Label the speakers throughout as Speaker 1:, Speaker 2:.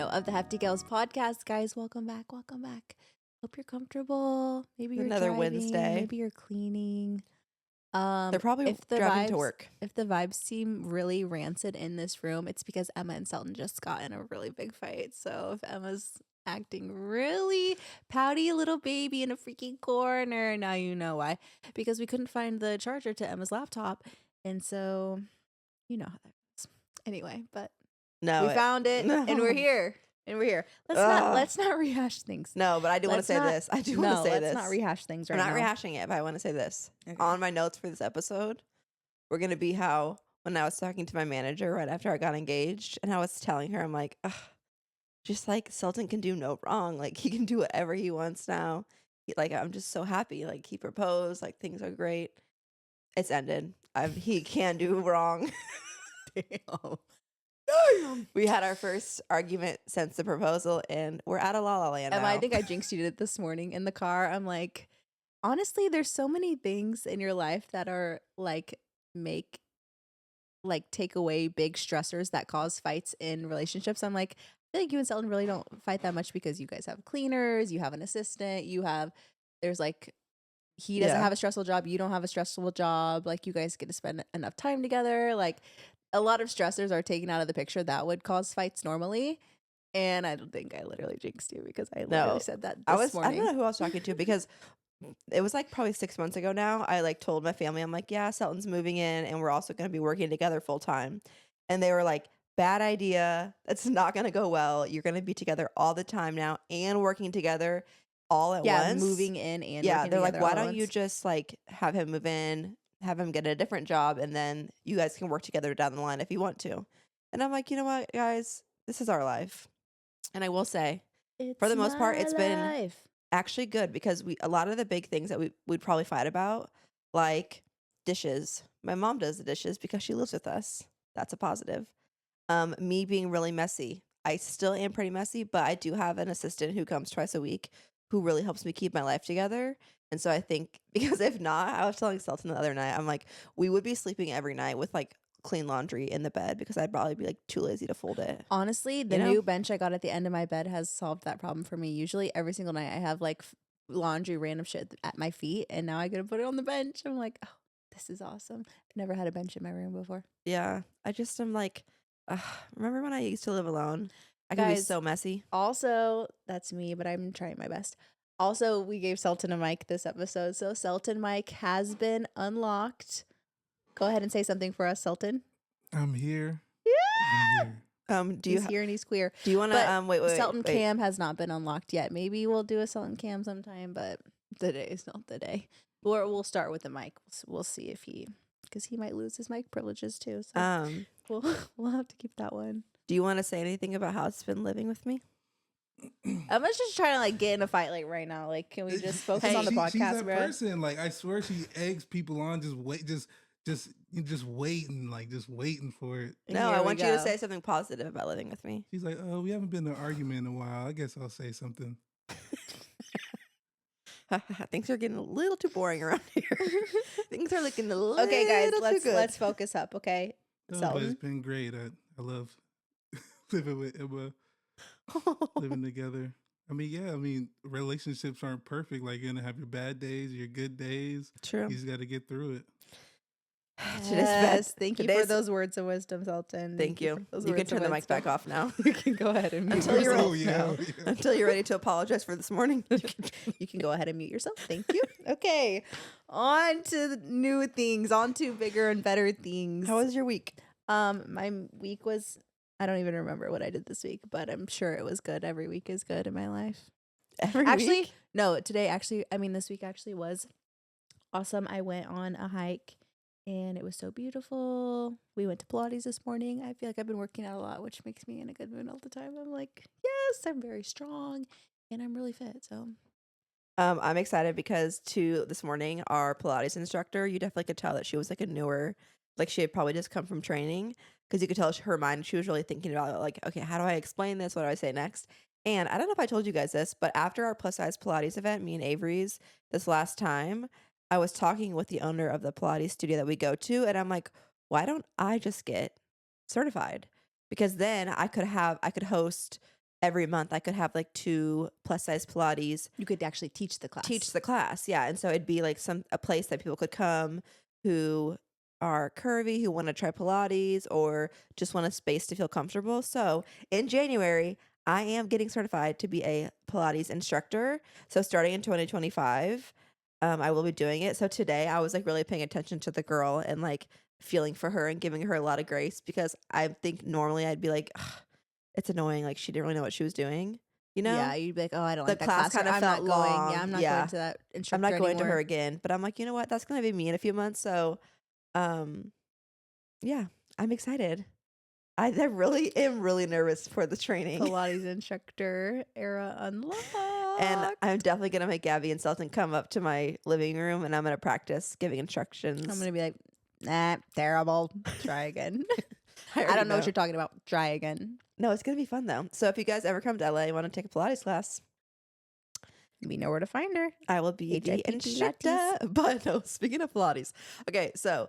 Speaker 1: of the Hefty Gehls podcast. Guys, welcome back. Welcome back. Hope you're comfortable. Maybe you're
Speaker 2: Another
Speaker 1: driving,
Speaker 2: Wednesday.
Speaker 1: Maybe you're cleaning.
Speaker 2: They're probably driving to work.
Speaker 1: If the vibes seem really rancid in this room, it's because Emma and Selton just got in a really big fight. So if Emma's acting really pouty little baby in a freaking corner, now you know why. Because we couldn't find the charger to Emma's laptop. And so you know how that goes. Anyway, but
Speaker 2: No,
Speaker 1: we found it and we're here. Let's not rehash things.
Speaker 2: No, but I do want to say this. I do want to say this.
Speaker 1: Let's not rehash things right now.
Speaker 2: We're not rehashing it, but I want to say this.
Speaker 1: Okay.
Speaker 2: On my notes for this episode, we're going to be how when I was talking to my manager right after I got engaged and I was telling her, I'm like, ugh, just like Selton can do no wrong. Like he can do whatever he wants now. I'm just so happy. Like he proposed, like things are great. It's ended. He can't do wrong.
Speaker 1: Damn.
Speaker 2: We had our first argument since the proposal, and we're out of La La Land now.
Speaker 1: I think I jinxed you this morning in the car. I'm like, honestly, there's so many things in your life that are take away big stressors that cause fights in relationships. I'm like, I feel like you and Selton really don't fight that much because you guys have cleaners, you have an assistant, he doesn't have a stressful job, you don't have a stressful job, like you guys get to spend enough time together, like a lot of stressors are taken out of the picture that would cause fights normally. And I don't think I literally jinxed you because I literally said that this morning.
Speaker 2: I don't know who I was talking to because it was like probably 6 months ago now. I like told my family, I'm like, yeah, Selton's moving in and we're also going to be working together full time. And they were like, bad idea. That's not going to go well. You're going to be together all the time now and working together all at once.
Speaker 1: Yeah, moving in and working
Speaker 2: they're like,
Speaker 1: together
Speaker 2: why
Speaker 1: all at
Speaker 2: don't you
Speaker 1: once?
Speaker 2: just like have him move in, have him get a different job, and then you guys can work together down the line if you want to. And I'm like, you know what, guys, this is our life. And I will say, for the most part, it's been actually good because a lot of the big things that we'd probably fight about, like dishes. My mom does the dishes because she lives with us. That's a positive. Me being really messy. I still am pretty messy, but I do have an assistant who comes twice a week who really helps me keep my life together. And so I think, because if not, I was telling Selton the other night, I'm like, we would be sleeping every night with like clean laundry in the bed because I'd probably be like too lazy to fold it.
Speaker 1: Honestly, the new bench I got at the end of my bed has solved that problem for me. Usually every single night I have like laundry, random shit at my feet, and now I get to put it on the bench. I'm like, oh, this is awesome. I've never had a bench in my room before.
Speaker 2: Yeah. I just am like, remember when I used to live alone? I could be so messy.
Speaker 1: Also, that's me, but I'm trying my best. Also, we gave Selton a mic this episode, so Selton mic has been unlocked. Go ahead and say something for us, Selton.
Speaker 3: I'm here.
Speaker 1: Yeah.
Speaker 3: I'm here.
Speaker 1: He's here and he's queer.
Speaker 2: Do you want to wait?
Speaker 1: Selton cam has not been unlocked yet. Maybe we'll do a Selton cam sometime, but today is not the day. Or we'll start with the mic. We'll see if because he might lose his mic privileges too. So we'll have to keep that one.
Speaker 2: Do you want to say anything about how it's been living with me?
Speaker 1: I'm just trying to like get in a fight like right now. Like, can we just focus on the podcast,
Speaker 3: she's that
Speaker 1: bro?
Speaker 3: person. Like, I swear she eggs people on. Just waiting, like just waiting for it.
Speaker 2: No, I want you to say something positive about living with me.
Speaker 3: She's like, oh, we haven't been in an argument in a while. I guess I'll say something.
Speaker 2: Things are getting a little too boring around here. Things are looking a little
Speaker 1: okay, guys.
Speaker 2: too
Speaker 1: Let's focus up. Okay,
Speaker 3: no, but it's been great. I love living with Emma, living together. I mean, relationships aren't perfect. Like, you're gonna have your bad days, your good days.
Speaker 2: True.
Speaker 3: You just got to get through it.
Speaker 1: Yes, thank you for those words of wisdom, Selton.
Speaker 2: Thank you. You can turn the mic back off now.
Speaker 1: You can go ahead and mute
Speaker 2: until
Speaker 1: yourself.
Speaker 2: Until you're ready to apologize for this morning.
Speaker 1: You can go ahead and mute yourself. Thank you. Okay, on to new things. On to bigger and better things.
Speaker 2: How was your week?
Speaker 1: My week was, I don't even remember what I did this week, but I'm sure it was good. Every week is good in my life.
Speaker 2: Week?
Speaker 1: No, this week actually was awesome. I went on a hike and it was so beautiful. We went to Pilates this morning. I feel like I've been working out a lot, which makes me in a good mood all the time. I'm like, yes, I'm very strong and I'm really fit. So
Speaker 2: I'm excited because this morning, our Pilates instructor, you definitely could tell that she was like a newer, like she had probably just come from training, because you could tell her mind, she was really thinking about it, like, okay, how do I explain this? What do I say next? And I don't know if I told you guys this, but after our plus size Pilates event, me and Avery's this last time, I was talking with the owner of the Pilates studio that we go to, and I'm like, why don't I just get certified? Because then I could host every month I could have like 2 plus size Pilates
Speaker 1: You could actually teach the class.
Speaker 2: teach the class. Yeah. And so it'd be like a place that people could come who are curvy, who want to try Pilates or just want a space to feel comfortable. So in January, I am getting certified to be a Pilates instructor. So starting in 2025, I will be doing it. So today I was like really paying attention to the girl and like feeling for her and giving her a lot of grace because I think normally I'd be like, "Ugh, it's annoying. Like she didn't really know what she was doing, you know?
Speaker 1: Yeah, you'd be like, oh, I don't
Speaker 2: The
Speaker 1: like that
Speaker 2: class
Speaker 1: class. Or
Speaker 2: kinda
Speaker 1: I'm not
Speaker 2: felt
Speaker 1: going.
Speaker 2: long.
Speaker 1: Yeah, I'm not
Speaker 2: Yeah.
Speaker 1: going to that
Speaker 2: I'm
Speaker 1: instructor
Speaker 2: not going to
Speaker 1: anymore.
Speaker 2: her again, but I'm like, you know what? That's going to be me in a few months. So, um, yeah, I'm excited. I really am really nervous for the training.
Speaker 1: Pilates instructor era unlocked.
Speaker 2: And I'm definitely going to make Gabi and Sultan come up to my living room and I'm going to practice giving instructions.
Speaker 1: I'm gonna be like, nah, terrible. Try again. I
Speaker 2: already
Speaker 1: don't know what you're talking about. Try again.
Speaker 2: No, it's going to be fun though. So if you guys ever come to LA and want to take a Pilates class,
Speaker 1: We know where to find her.
Speaker 2: I will be the
Speaker 1: HIP
Speaker 2: instructor.
Speaker 1: Pilates.
Speaker 2: But no, speaking of Pilates. Okay, so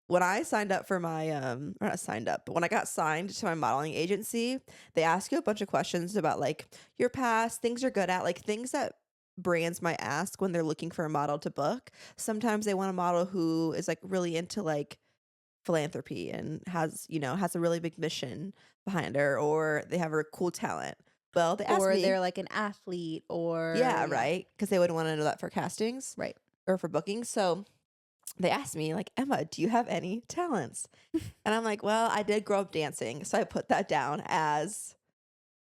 Speaker 2: when I signed up for my or not signed up, but when I got signed to my modeling agency, they ask you a bunch of questions about like your past, things you're good at, like things that brands might ask when they're looking for a model to book. Sometimes they want a model who is like really into like philanthropy and has a really big mission behind her, or they have a cool talent. Well, they asked
Speaker 1: Or
Speaker 2: me,
Speaker 1: they're like an athlete or
Speaker 2: yeah, right, because they wouldn't want to know that for castings,
Speaker 1: Right.
Speaker 2: or for bookings. So they asked me, like, Emma, do you have any talents? And I'm like, well, I did grow up dancing. So I put that down as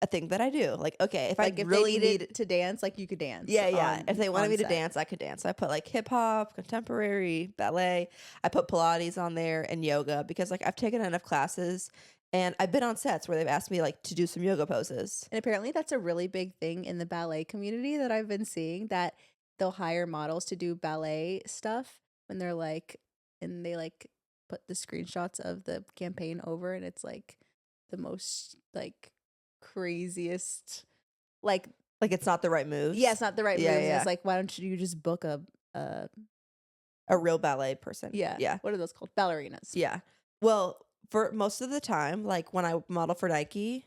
Speaker 2: a thing that I do. Like, okay, if
Speaker 1: Like
Speaker 2: I
Speaker 1: if
Speaker 2: really
Speaker 1: they needed
Speaker 2: need,
Speaker 1: to dance, like you could dance.
Speaker 2: yeah. If they wanted
Speaker 1: on
Speaker 2: me to
Speaker 1: set.
Speaker 2: dance, I could dance. So I put like hip hop, contemporary, ballet. I put Pilates on there and yoga because like I've taken enough classes and I've been on sets where they've asked me like to do some yoga poses.
Speaker 1: And apparently that's a really big thing in the ballet community that I've been seeing, that they'll hire models to do ballet stuff when they're like, and they like put the screenshots of the campaign over, and it's like the most like craziest, like,
Speaker 2: Like it's not the right moves.
Speaker 1: yeah, it's not the right
Speaker 2: Yeah,
Speaker 1: moves. And
Speaker 2: yeah.
Speaker 1: it's like, why don't you just book a
Speaker 2: real ballet person.
Speaker 1: yeah,
Speaker 2: Yeah.
Speaker 1: what are those called? Ballerinas.
Speaker 2: Yeah. Well, for most of the time, like when I model for Nike,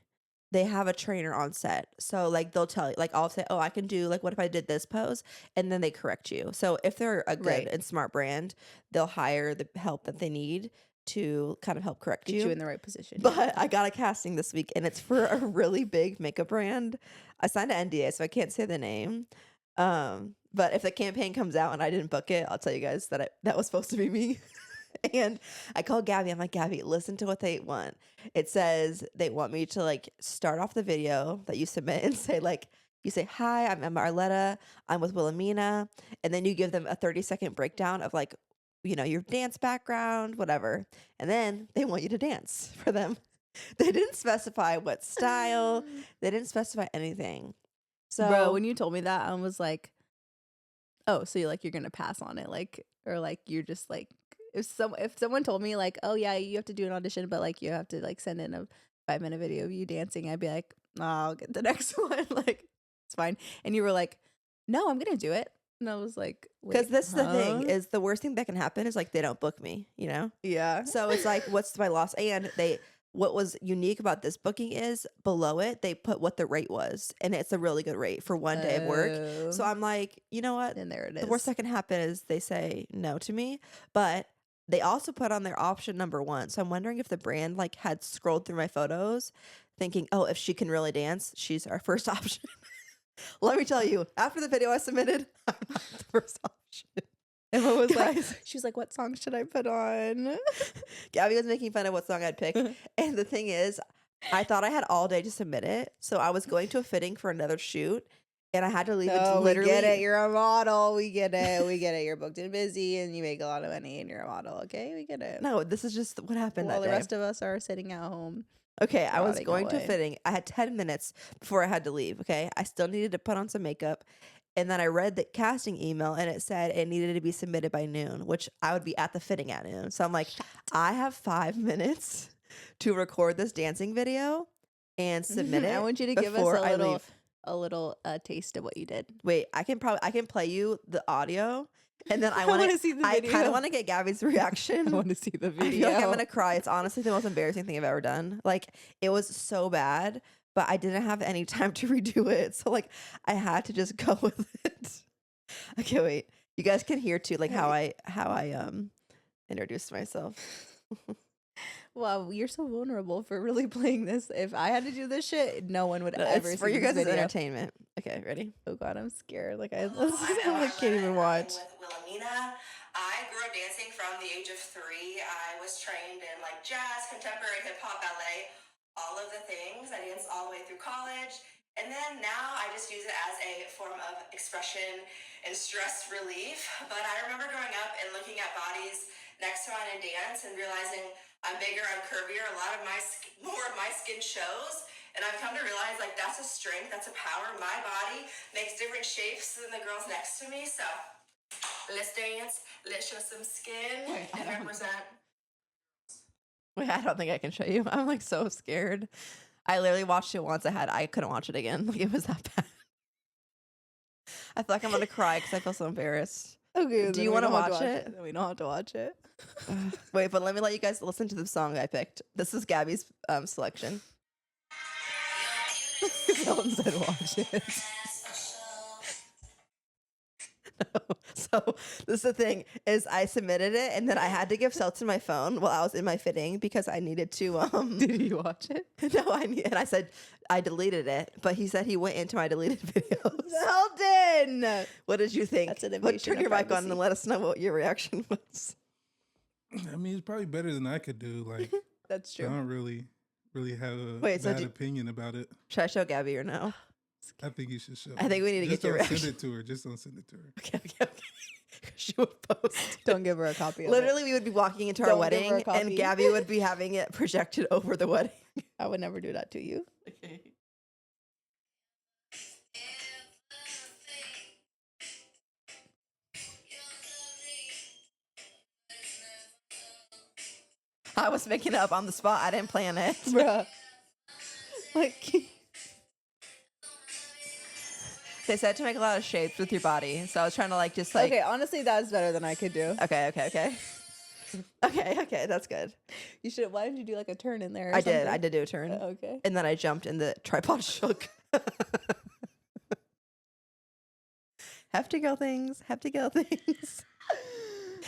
Speaker 2: they have a trainer on set. So like they'll tell you, like I'll say, oh, I can do like, what if I did this pose? And then they correct you. So if they're a good
Speaker 1: Right.
Speaker 2: and smart brand, they'll hire the help that they need to kind of help correct
Speaker 1: Get you in the right position.
Speaker 2: But I got a casting this week and it's for a really big makeup brand. I signed an NDA, so I can't say the name. But if the campaign comes out and I didn't book it, I'll tell you guys that that was supposed to be me. And I called Gabi. I'm like, Gabi, listen to what they want. It says they want me to like start off the video that you submit and say like, you say, hi, I'm Emma Arletta. I'm with Wilhelmina. And then you give them a 30-second breakdown of like, your dance background, whatever. And then they want you to dance for them. They didn't specify what style. They didn't specify anything. So,
Speaker 1: Bro, when you told me that, I was like, oh, so you're gonna pass on it, like, or like you're just like, if someone told me like, oh yeah, you have to do an audition, but like you have to like send in a 5-minute video of you dancing, I'd be like, oh, I'll get the next one, like it's fine. And you were like, no, I'm gonna do it, and I was like,
Speaker 2: because this is the thing,
Speaker 1: huh?
Speaker 2: is the worst thing that can happen is like they don't book me,
Speaker 1: Yeah.
Speaker 2: So it's like, what's my loss? And what was unique about this booking is below it, they put what the rate was. And it's a really good rate for one day of work. So I'm like, you know what?
Speaker 1: And there it is.
Speaker 2: The worst that can happen is they say no to me. But they also put on their option number 1. So I'm wondering if the brand like had scrolled through my photos thinking, oh, if she can really dance, she's our first option. Let me tell you, after the video I submitted, I'm not the first option.
Speaker 1: Emma was
Speaker 2: Guys.
Speaker 1: like, she's like, what song should I put on?
Speaker 2: Gabi was making fun of what song I'd pick. And the thing is, I thought I had all day to submit it. So I was going to a fitting for another shoot. And I had to leave it literally.
Speaker 1: We get it. You're a model. We get it. We get it. You're booked and busy and you make a lot of money and you're a model. Okay, we get it.
Speaker 2: No, this is just what happened
Speaker 1: While
Speaker 2: that
Speaker 1: the
Speaker 2: day.
Speaker 1: rest of us are sitting at home.
Speaker 2: Okay, I was
Speaker 1: rotting
Speaker 2: going to a
Speaker 1: away.
Speaker 2: fitting. I had 10 minutes before I had to leave. Okay, I still needed to put on some makeup. And then I read the casting email and it said it needed to be submitted by noon, which I would be at the fitting at noon. So I'm like, I have 5 minutes to record this dancing video and submit it.
Speaker 1: I want you to give us
Speaker 2: before I leave.
Speaker 1: a little taste of what you did.
Speaker 2: Wait, I can play you the audio, and then I
Speaker 1: I
Speaker 2: want
Speaker 1: wanna
Speaker 2: to
Speaker 1: see the
Speaker 2: I kind
Speaker 1: video.
Speaker 2: of want to get Gabi's reaction.
Speaker 1: I want to see the
Speaker 2: I
Speaker 1: video.
Speaker 2: feel like I'm gonna cry. It's honestly the most embarrassing thing I've ever done. Like it was so bad, but I didn't have any time to redo it. So like I had to just go with it. Okay, wait. You guys can hear too, like how I introduced myself.
Speaker 1: Wow, you're so vulnerable for really playing this. If I had to do this shit, no one would ever
Speaker 2: It's
Speaker 1: see
Speaker 2: for your
Speaker 1: this
Speaker 2: guys'
Speaker 1: video.
Speaker 2: entertainment. Okay, ready?
Speaker 1: Oh God, I'm scared. Like I
Speaker 2: can't even watch.
Speaker 4: With Wilhelmina. I grew up dancing from the age of 3. I was trained in like jazz, contemporary, hip hop, ballet, all of the things. I danced all the way through college. And then now I just use it as a form of expression and stress relief. But I remember growing up and looking at bodies next to mine in dance and realizing I'm bigger, I'm curvier. A lot of more of my skin shows. And I've come to realize like that's a strength, that's a power. My body makes different shapes than the girls next to me. So let's dance, let's show some skin and represent.
Speaker 2: Wait, I don't think I can show you. I'm like so scared. I literally watched it once. I couldn't watch it again. Like it was that bad. I feel like I'm gonna cry because I feel so embarrassed.
Speaker 1: Okay.
Speaker 2: Do you want to watch it?
Speaker 1: We don't have to watch it.
Speaker 2: Wait, but let me let you guys listen to the song I picked. This is Gabby's selection.
Speaker 1: Someone said watch it.
Speaker 2: No. So this is the thing is I submitted it and then I had to give Selton my phone while I was in my fitting because I needed to
Speaker 1: Did you watch it?
Speaker 2: No, and I said I deleted it, but he said he went into my deleted videos.
Speaker 1: Selton!
Speaker 2: What did you think?
Speaker 1: That's an
Speaker 2: What,
Speaker 1: invasion
Speaker 2: turn
Speaker 1: of
Speaker 2: your mic on
Speaker 1: privacy.
Speaker 2: and let us know what your reaction was.
Speaker 3: I mean, it's probably better than I could do. Like,
Speaker 1: That's
Speaker 3: I
Speaker 1: true.
Speaker 3: don't really have a
Speaker 2: Wait, so
Speaker 3: bad opinion about it.
Speaker 2: Should I show Gabby or no?
Speaker 3: I think you should show.
Speaker 2: I think we need to
Speaker 3: Just
Speaker 2: get your
Speaker 3: don't
Speaker 2: reaction.
Speaker 3: send it to her. Just don't send it to her.
Speaker 2: Okay. She would post.
Speaker 1: Don't give her a copy of
Speaker 2: Literally, we would be walking into our
Speaker 1: Don't give her a
Speaker 2: wedding and
Speaker 1: copy.
Speaker 2: Gabby would be having it projected over the wedding.
Speaker 1: it. I would never do that to you.
Speaker 2: Okay. I was making it up on the spot. I didn't plan it.
Speaker 1: Bruh. Like,
Speaker 2: They said to make a lot of shapes with your body. So I was trying to like just like
Speaker 1: okay, honestly, that's better than I could do.
Speaker 2: Okay. Okay, that's good.
Speaker 1: You should. Why didn't you do like a turn in there? Or
Speaker 2: I
Speaker 1: something?
Speaker 2: did do a turn.
Speaker 1: Okay.
Speaker 2: And then I jumped and the tripod shook. Hefty girl things.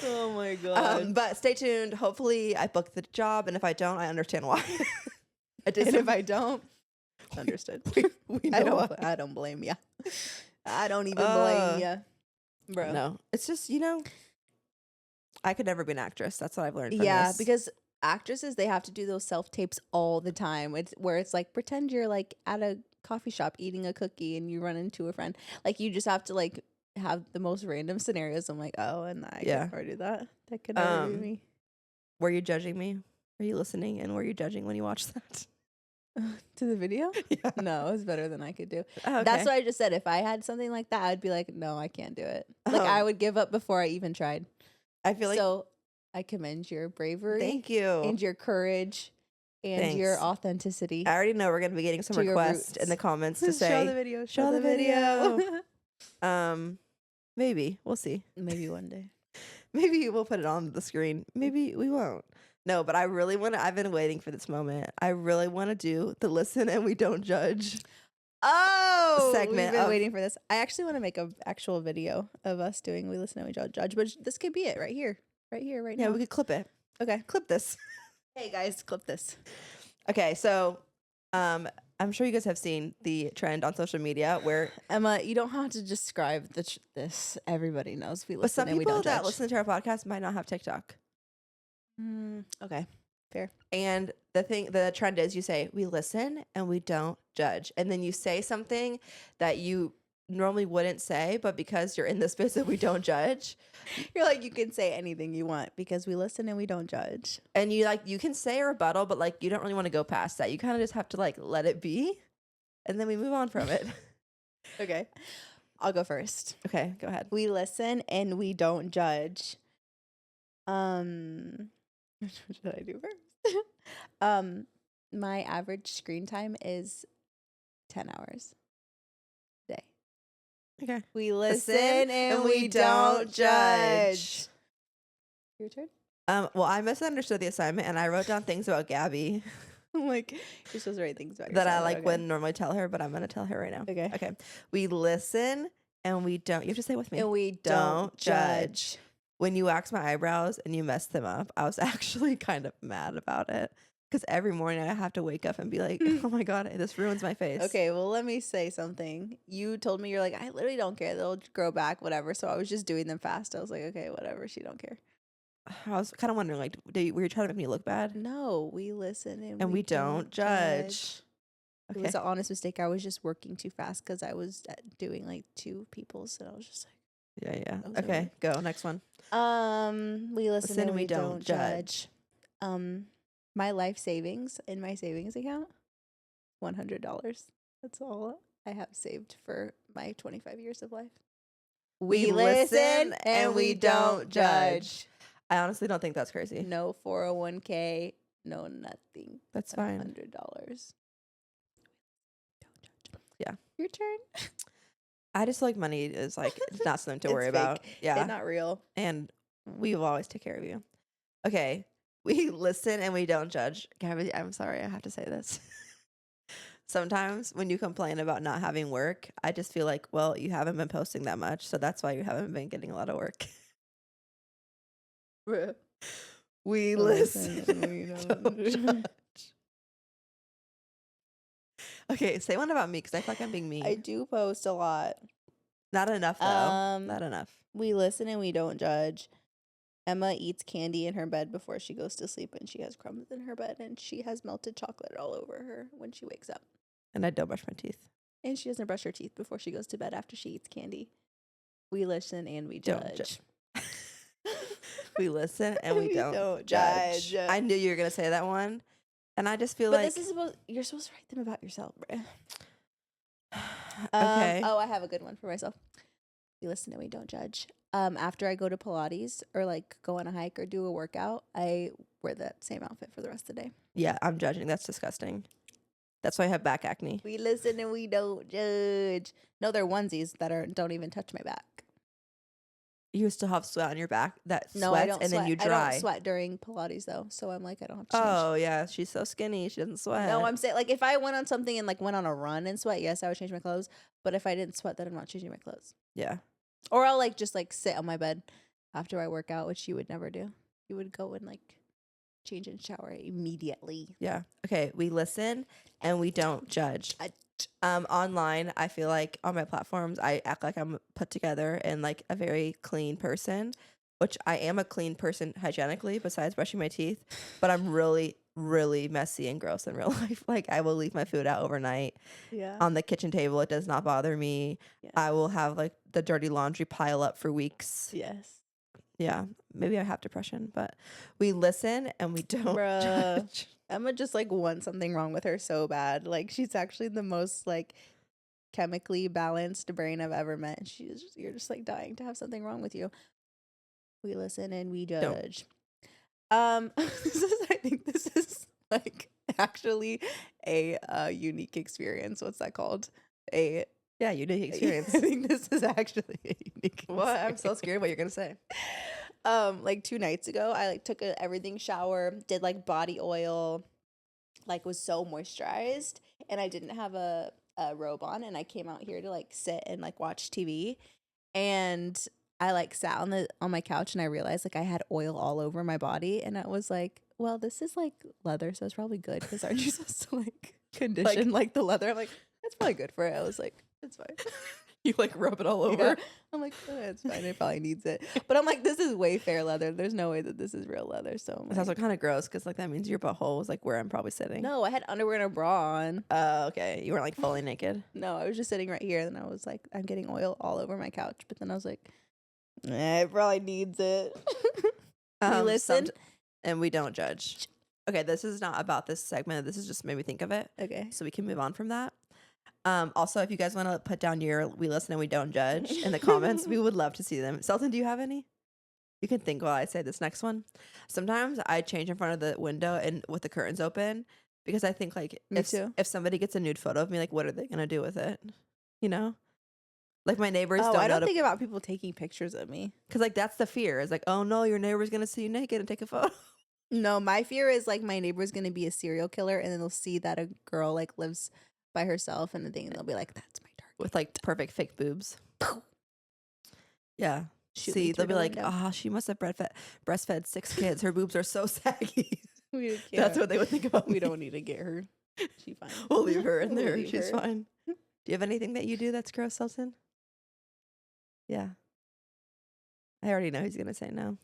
Speaker 1: Oh my god.
Speaker 2: But stay tuned. Hopefully I booked the job, and if I don't, I understand why. I did
Speaker 1: And
Speaker 2: some-
Speaker 1: if I don't, understood.
Speaker 2: we know why.
Speaker 1: I don't blame ya. I don't even blame ya, bro.
Speaker 2: No, it's just I could never be an actress. That's what I've learned. From
Speaker 1: Yeah,
Speaker 2: this.
Speaker 1: because actresses, they have to do those self tapes all the time. It's where it's like pretend you're like at a coffee shop eating a cookie and you run into a friend. Like you just have to like have the most random scenarios. I'm like, oh, and I
Speaker 2: Yeah.
Speaker 1: could never do that. That could never be me.
Speaker 2: Were you judging me? Were you listening? And were you judging when you watched that?
Speaker 1: To the video?
Speaker 2: Yeah.
Speaker 1: No, it was better than I could do.
Speaker 2: Oh,
Speaker 1: That's
Speaker 2: okay.
Speaker 1: what I just said. If I had something like that, I'd be like, no, I can't do it. Like
Speaker 2: Oh.
Speaker 1: I would give up before I even tried.
Speaker 2: I feel like.
Speaker 1: So I commend your bravery
Speaker 2: Thank you.
Speaker 1: and your courage and your
Speaker 2: Thanks.
Speaker 1: authenticity.
Speaker 2: I already know we're gonna be getting some
Speaker 1: To your
Speaker 2: requests
Speaker 1: roots.
Speaker 2: in the comments to
Speaker 1: Show the
Speaker 2: say,
Speaker 1: video.
Speaker 2: show the video. maybe we'll see.
Speaker 1: Maybe one day.
Speaker 2: Maybe we'll put it on the screen. Maybe we won't. No, but I really want to. I've been waiting for this moment. I really want to do the listen and we don't judge.
Speaker 1: Oh,
Speaker 2: segment
Speaker 1: We've been
Speaker 2: of-
Speaker 1: waiting for this. I actually want to make an actual video of us doing We Listen and We Don't Judge, but this could be it right here, right
Speaker 2: Yeah,
Speaker 1: now.
Speaker 2: we could clip it.
Speaker 1: Okay.
Speaker 2: Clip this.
Speaker 1: Hey guys, clip this.
Speaker 2: Okay, so I'm sure you guys have seen the trend on social media where,
Speaker 1: Emma, you don't have to describe this. Everybody knows We
Speaker 2: but
Speaker 1: Listen
Speaker 2: some
Speaker 1: and We
Speaker 2: people
Speaker 1: Don't
Speaker 2: that
Speaker 1: Judge.
Speaker 2: listen to our podcast might not have TikTok.
Speaker 1: Okay. Fair.
Speaker 2: And the trend is you say, we listen and we don't judge. And then you say something that you normally wouldn't say, but because you're in the space that we don't judge,
Speaker 1: You're like, you can say anything you want because we listen and we don't judge.
Speaker 2: and you can say a rebuttal, but like you don't really want to go past that. You kind of just have to like let it be, and then we move on from it.
Speaker 1: Okay. I'll go first.
Speaker 2: Okay, go ahead.
Speaker 1: We listen and we don't judge. What should I do first? My average screen time is 10 hours a day.
Speaker 2: Okay.
Speaker 1: We listen and we don't judge. Your turn.
Speaker 2: Well, I misunderstood the assignment, and I wrote down things about Gabi.
Speaker 1: I'm like, you're supposed to write things about
Speaker 2: that I
Speaker 1: yourself,
Speaker 2: like
Speaker 1: okay.
Speaker 2: wouldn't normally tell her, but I'm gonna tell her right now.
Speaker 1: Okay.
Speaker 2: Okay. We listen and we don't. You have to say it with me.
Speaker 1: And we
Speaker 2: Don't
Speaker 1: don't judge.
Speaker 2: When you wax my eyebrows and you messed them up, I was actually kind of mad about it because every morning I have to wake up and be like, oh my God, this ruins my face.
Speaker 1: Okay, well, let me say something. You told me, you're like, I literally don't care. They'll grow back, whatever. So I was just doing them fast. I was like, okay, whatever. She don't care.
Speaker 2: I was kind of wondering, like, were you trying to make me look bad?
Speaker 1: No, we listen
Speaker 2: And we don't judge.
Speaker 1: It
Speaker 2: Okay.
Speaker 1: was an honest mistake. I was just working too fast because I was doing like 2 people's, and I was just like,
Speaker 2: Yeah.
Speaker 1: That was
Speaker 2: Okay, go. Next one.
Speaker 1: we listen and we don't judge. My life savings in my savings account, $100. That's all I have saved for my 25 years of life. We listen and we don't judge.
Speaker 2: I honestly don't think that's crazy.
Speaker 1: No 401k, no nothing.
Speaker 2: That's fine.
Speaker 1: $100.
Speaker 2: Yeah.
Speaker 1: Your turn.
Speaker 2: I just feel like money is like it's not something to
Speaker 1: It's
Speaker 2: worry
Speaker 1: fake.
Speaker 2: about. Yeah.
Speaker 1: It's not real.
Speaker 2: And we will always take care of you. Okay. We listen and we don't judge. Gabi, I'm sorry, I have to say this. Sometimes when you complain about not having work, I just feel like, well, you haven't been posting that much, so that's why you haven't been getting a lot of work. We listen and we don't judge. Okay, say one about me because I feel like I'm being mean.
Speaker 1: I do post a lot.
Speaker 2: Not enough though. Not enough.
Speaker 1: We listen and we don't judge. Emma eats candy in her bed before she goes to sleep, and she has crumbs in her bed, and she has melted chocolate all over her when she wakes up.
Speaker 2: And I don't brush my teeth.
Speaker 1: And she doesn't brush her teeth before she goes to bed after she eats candy. We listen and we
Speaker 2: Don't
Speaker 1: judge.
Speaker 2: We listen and we don't
Speaker 1: judge.
Speaker 2: I knew you were gonna say that one, and I just feel
Speaker 1: But
Speaker 2: like
Speaker 1: this is you're supposed to write them about yourself, bruh.
Speaker 2: okay.
Speaker 1: Oh, I have a good one for myself. We listen and we don't judge. After I go to Pilates or like go on a hike or do a workout, I wear that same outfit for the rest of the day.
Speaker 2: Yeah, I'm judging. That's disgusting. That's why I have back acne.
Speaker 1: We listen and we don't judge. No, they're onesies that don't even touch my back.
Speaker 2: You still have sweat on your back that
Speaker 1: No,
Speaker 2: sweats
Speaker 1: I don't
Speaker 2: and
Speaker 1: sweat.
Speaker 2: then you
Speaker 1: I
Speaker 2: dry.
Speaker 1: don't sweat during Pilates though, so I'm like I don't have to change.
Speaker 2: Oh yeah, she's so skinny. She doesn't sweat.
Speaker 1: No, I'm saying like if I went on something and like went on a run and sweat, yes, I would change my clothes. But if I didn't sweat, then I'm not changing my clothes.
Speaker 2: Yeah.
Speaker 1: Or I'll like just like sit on my bed after I work out, which you would never do. You would go and like change and shower immediately.
Speaker 2: Yeah. Okay. We listen and we don't judge. Online, I feel like on my platforms, I act like I'm put together and like a very clean person, which I am a clean person hygienically besides brushing my teeth, but I'm really, really messy and gross in real life. Like I will leave my food out overnight on the kitchen table. It does not bother me.
Speaker 1: Yes.
Speaker 2: I will have like the dirty laundry pile up for weeks.
Speaker 1: Yes.
Speaker 2: Yeah. Maybe I have depression, but we listen and we don't
Speaker 1: Bruh.
Speaker 2: judge.
Speaker 1: Emma just like wants something wrong with her so bad. Like she's actually the most like chemically balanced brain I've ever met. You're just like dying to have something wrong with you. We listen and we judge. I think this is like actually a unique experience. What's that called?
Speaker 2: Yeah, unique experience.
Speaker 1: I think this is actually a unique
Speaker 2: What? I'm so
Speaker 1: experience.
Speaker 2: scared what you're gonna say.
Speaker 1: Like 2 nights ago, I like took a everything shower, did like body oil, like was so moisturized, and I didn't have a robe on, and I came out here to like sit and like watch TV, and I like sat on my couch, and I realized like I had oil all over my body, and I was like, well, this is like leather, so it's probably good because aren't you supposed to like condition like the leather? I'm like, that's probably good for it. I was like, it's fine.
Speaker 2: You like rub it all over.
Speaker 1: Yeah. I'm like, oh, it's fine. It probably needs it. But I'm like, this is way fair leather. There's no way that this is real leather. So I'm
Speaker 2: It's
Speaker 1: like,
Speaker 2: also kind of gross because like that means your butthole was like where I'm probably sitting.
Speaker 1: no, I had underwear and a bra on.
Speaker 2: Okay. You weren't like fully naked.
Speaker 1: No, I was just sitting right here. And I was like, I'm getting oil all over my couch. But then I was like, it probably needs it. We listen.
Speaker 2: And we don't judge. Okay, this is not about this segment. This is just made me think of it.
Speaker 1: Okay.
Speaker 2: So we can move on from that. Also, if you guys want to put down your we listen and we don't judge in the comments, we would love to see them. Sultan, do you have any? You can think while I say this next one. Sometimes I change in front of the window and with the curtains open because I think like
Speaker 1: Me too.
Speaker 2: if somebody gets a nude photo of me, like what are they gonna do with it? You know? Like my neighbors
Speaker 1: Oh,
Speaker 2: don't
Speaker 1: I
Speaker 2: know
Speaker 1: don't think about people taking pictures of me.
Speaker 2: because like that's the fear. It's like, oh no, your neighbor's gonna see you naked and take a photo.
Speaker 1: No, my fear is like my neighbor's gonna be a serial killer, and then they'll see that a girl like lives by herself, and they'll be like, "That's my target."
Speaker 2: With like perfect fake boobs. Yeah.
Speaker 1: Shoot me
Speaker 2: See,
Speaker 1: through
Speaker 2: they'll be
Speaker 1: the
Speaker 2: like,
Speaker 1: window.
Speaker 2: she must have breastfed 6 kids. Her boobs are so saggy.
Speaker 1: We
Speaker 2: That's what they would think about
Speaker 1: we
Speaker 2: me.
Speaker 1: don't need to get her. She's fine.
Speaker 2: We'll leave her in
Speaker 1: We'll
Speaker 2: there.
Speaker 1: leave
Speaker 2: She's
Speaker 1: her.
Speaker 2: fine. Do you have anything that you do that's gross, Sultan? Yeah. I already know he's going to say no.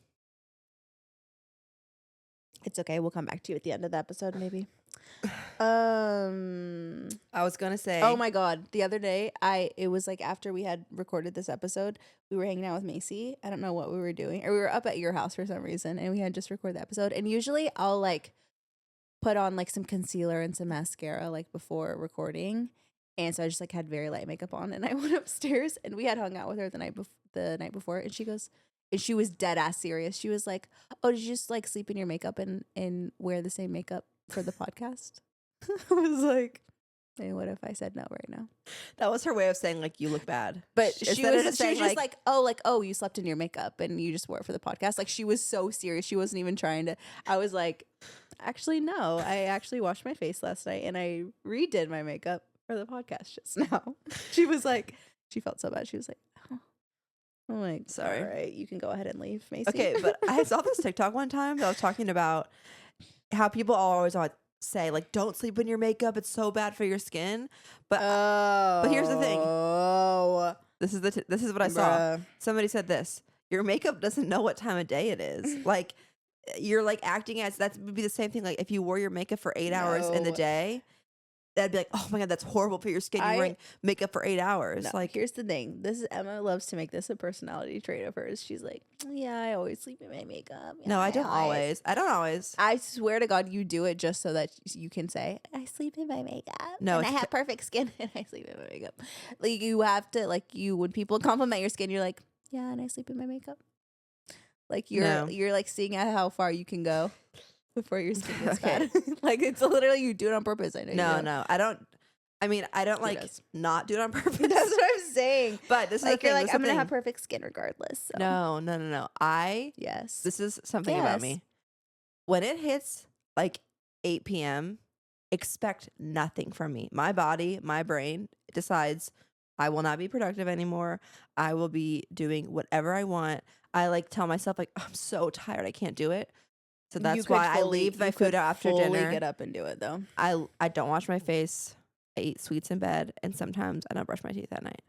Speaker 1: It's okay. We'll come back to you at the end of the episode, maybe.
Speaker 2: I was going to say.
Speaker 1: Oh my God. The other day, it was like after we had recorded this episode, we were hanging out with Macy. I don't know what we were doing. Or we were up at your house for some reason, and we had just recorded the episode. And usually I'll like put on like some concealer and some mascara like before recording. And so I just like had very light makeup on, and I went upstairs, and we had hung out with her the night before, and she goes, and she was dead ass serious. She was like, "Oh, did you just like sleep in your makeup and wear the same makeup for the podcast?" I was like, "Hey, what if I said no right now?"
Speaker 2: That was her way of saying, like, you look bad.
Speaker 1: But
Speaker 2: Instead
Speaker 1: she
Speaker 2: of
Speaker 1: was
Speaker 2: just
Speaker 1: just
Speaker 2: saying,
Speaker 1: like, oh, you slept in your makeup and you just wore it for the podcast. Like, she was so serious. She wasn't even trying to. I was like, actually, no. I actually washed my face last night and I redid my makeup for the podcast just now. She was like, she felt so bad. She was like, oh. I'm like,
Speaker 2: Sorry.
Speaker 1: all right, you can go ahead and leave, Macy.
Speaker 2: Okay, but I saw this TikTok one time that was talking about how people always say, like, don't sleep in your makeup. It's so bad for your skin. But here's the thing.
Speaker 1: Oh,
Speaker 2: This is what I saw. Somebody said this. Your makeup doesn't know what time of day it is. Like, you're like acting as that would be the same thing. Like, if you wore your makeup for 8 hours in the
Speaker 1: No.
Speaker 2: day, that'd be like, oh my God, that's horrible for your skin. You're wearing makeup for 8 hours.
Speaker 1: No,
Speaker 2: Like,
Speaker 1: here's the thing. Emma loves to make this a personality trait of hers. She's like, yeah, I always sleep in my makeup.
Speaker 2: no, I don't always. I don't always.
Speaker 1: I swear to God, you do it just so that you can say, I sleep in my makeup.
Speaker 2: No,
Speaker 1: and I
Speaker 2: it's
Speaker 1: have perfect skin and I sleep in my makeup. Like, you have to, like, when people compliment your skin, you're like, yeah, and I sleep in my makeup. Like, you're like seeing how far you can go before your skin gets bad. Like, it's literally, you do it on purpose. I know.
Speaker 2: No, I don't. I mean, I don't like not do it on purpose.
Speaker 1: That's what I'm saying.
Speaker 2: But this is
Speaker 1: Like,
Speaker 2: the thing.
Speaker 1: you're like, I'm going to
Speaker 2: have
Speaker 1: have perfect skin regardless. So.
Speaker 2: No.
Speaker 1: Yes.
Speaker 2: This is something about
Speaker 1: Yes.
Speaker 2: me. When it hits like 8 p.m., expect nothing from me. My body, my brain decides I will not be productive anymore. I will be doing whatever I want. I like tell myself, like, I'm so tired, I can't do it. So that's why I leave my food out after dinner.
Speaker 1: Get up and do it though.
Speaker 2: I don't wash my face. I eat sweets in bed, and sometimes I don't brush my teeth at night.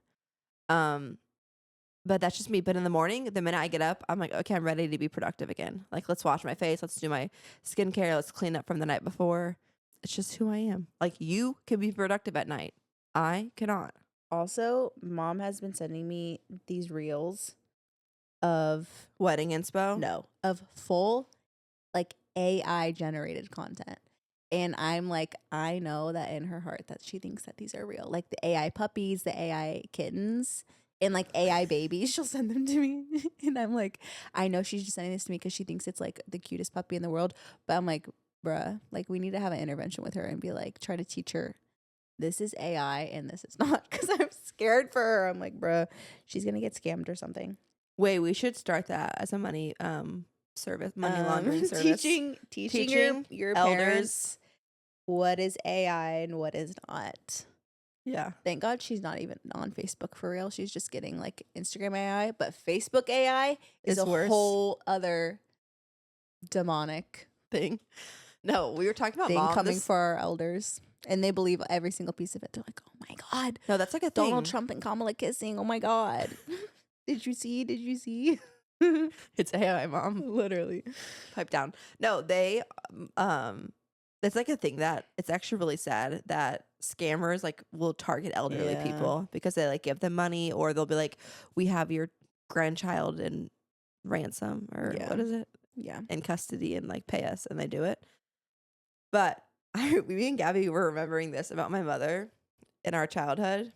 Speaker 2: But that's just me. But in the morning, the minute I get up, I'm like, okay, I'm ready to be productive again. Like, let's wash my face. Let's do my skincare. Let's clean up from the night before. It's just who I am. Like, you can be productive at night. I cannot.
Speaker 1: Also, Mom has been sending me these reels of
Speaker 2: Wedding inspo?
Speaker 1: of full like AI generated content. And I'm like, I know that in her heart that she thinks that these are real. Like the AI puppies, the AI kittens, and like AI babies. She'll send them to me. And I'm like, I know she's just sending this to me because she thinks it's like the cutest puppy in the world. But I'm like, bruh, like we need to have an intervention with her and be like, try to teach her this is AI and this is not, because I'm scared for her. I'm like, bruh, she's going to get scammed or something.
Speaker 2: Wait, we should start that as a money service, money laundering service.
Speaker 1: Teaching your
Speaker 2: elders.
Speaker 1: parents what is AI and what is not.
Speaker 2: Yeah.
Speaker 1: Thank God she's not even on Facebook for real. She's just getting like Instagram AI, but Facebook AI is a
Speaker 2: worse.
Speaker 1: whole other demonic
Speaker 2: Thing. No, we were talking about
Speaker 1: thing
Speaker 2: mom.
Speaker 1: coming for our elders. And they believe every single piece of it. They're like, oh my God.
Speaker 2: No, that's like a thing.
Speaker 1: Donald Trump and Kamala kissing. Oh my God. Did you see?
Speaker 2: It's AI, mom.
Speaker 1: Literally.
Speaker 2: Pipe down. No, they it's like a thing that it's actually really sad that scammers like will target elderly
Speaker 1: Yeah.
Speaker 2: people because they like give them money, or they'll be like, we have your grandchild in ransom, or
Speaker 1: Yeah.
Speaker 2: what is it,
Speaker 1: Yeah.
Speaker 2: in custody, and like pay us, and they do it. But me and Gabi were remembering this about my mother in our childhood.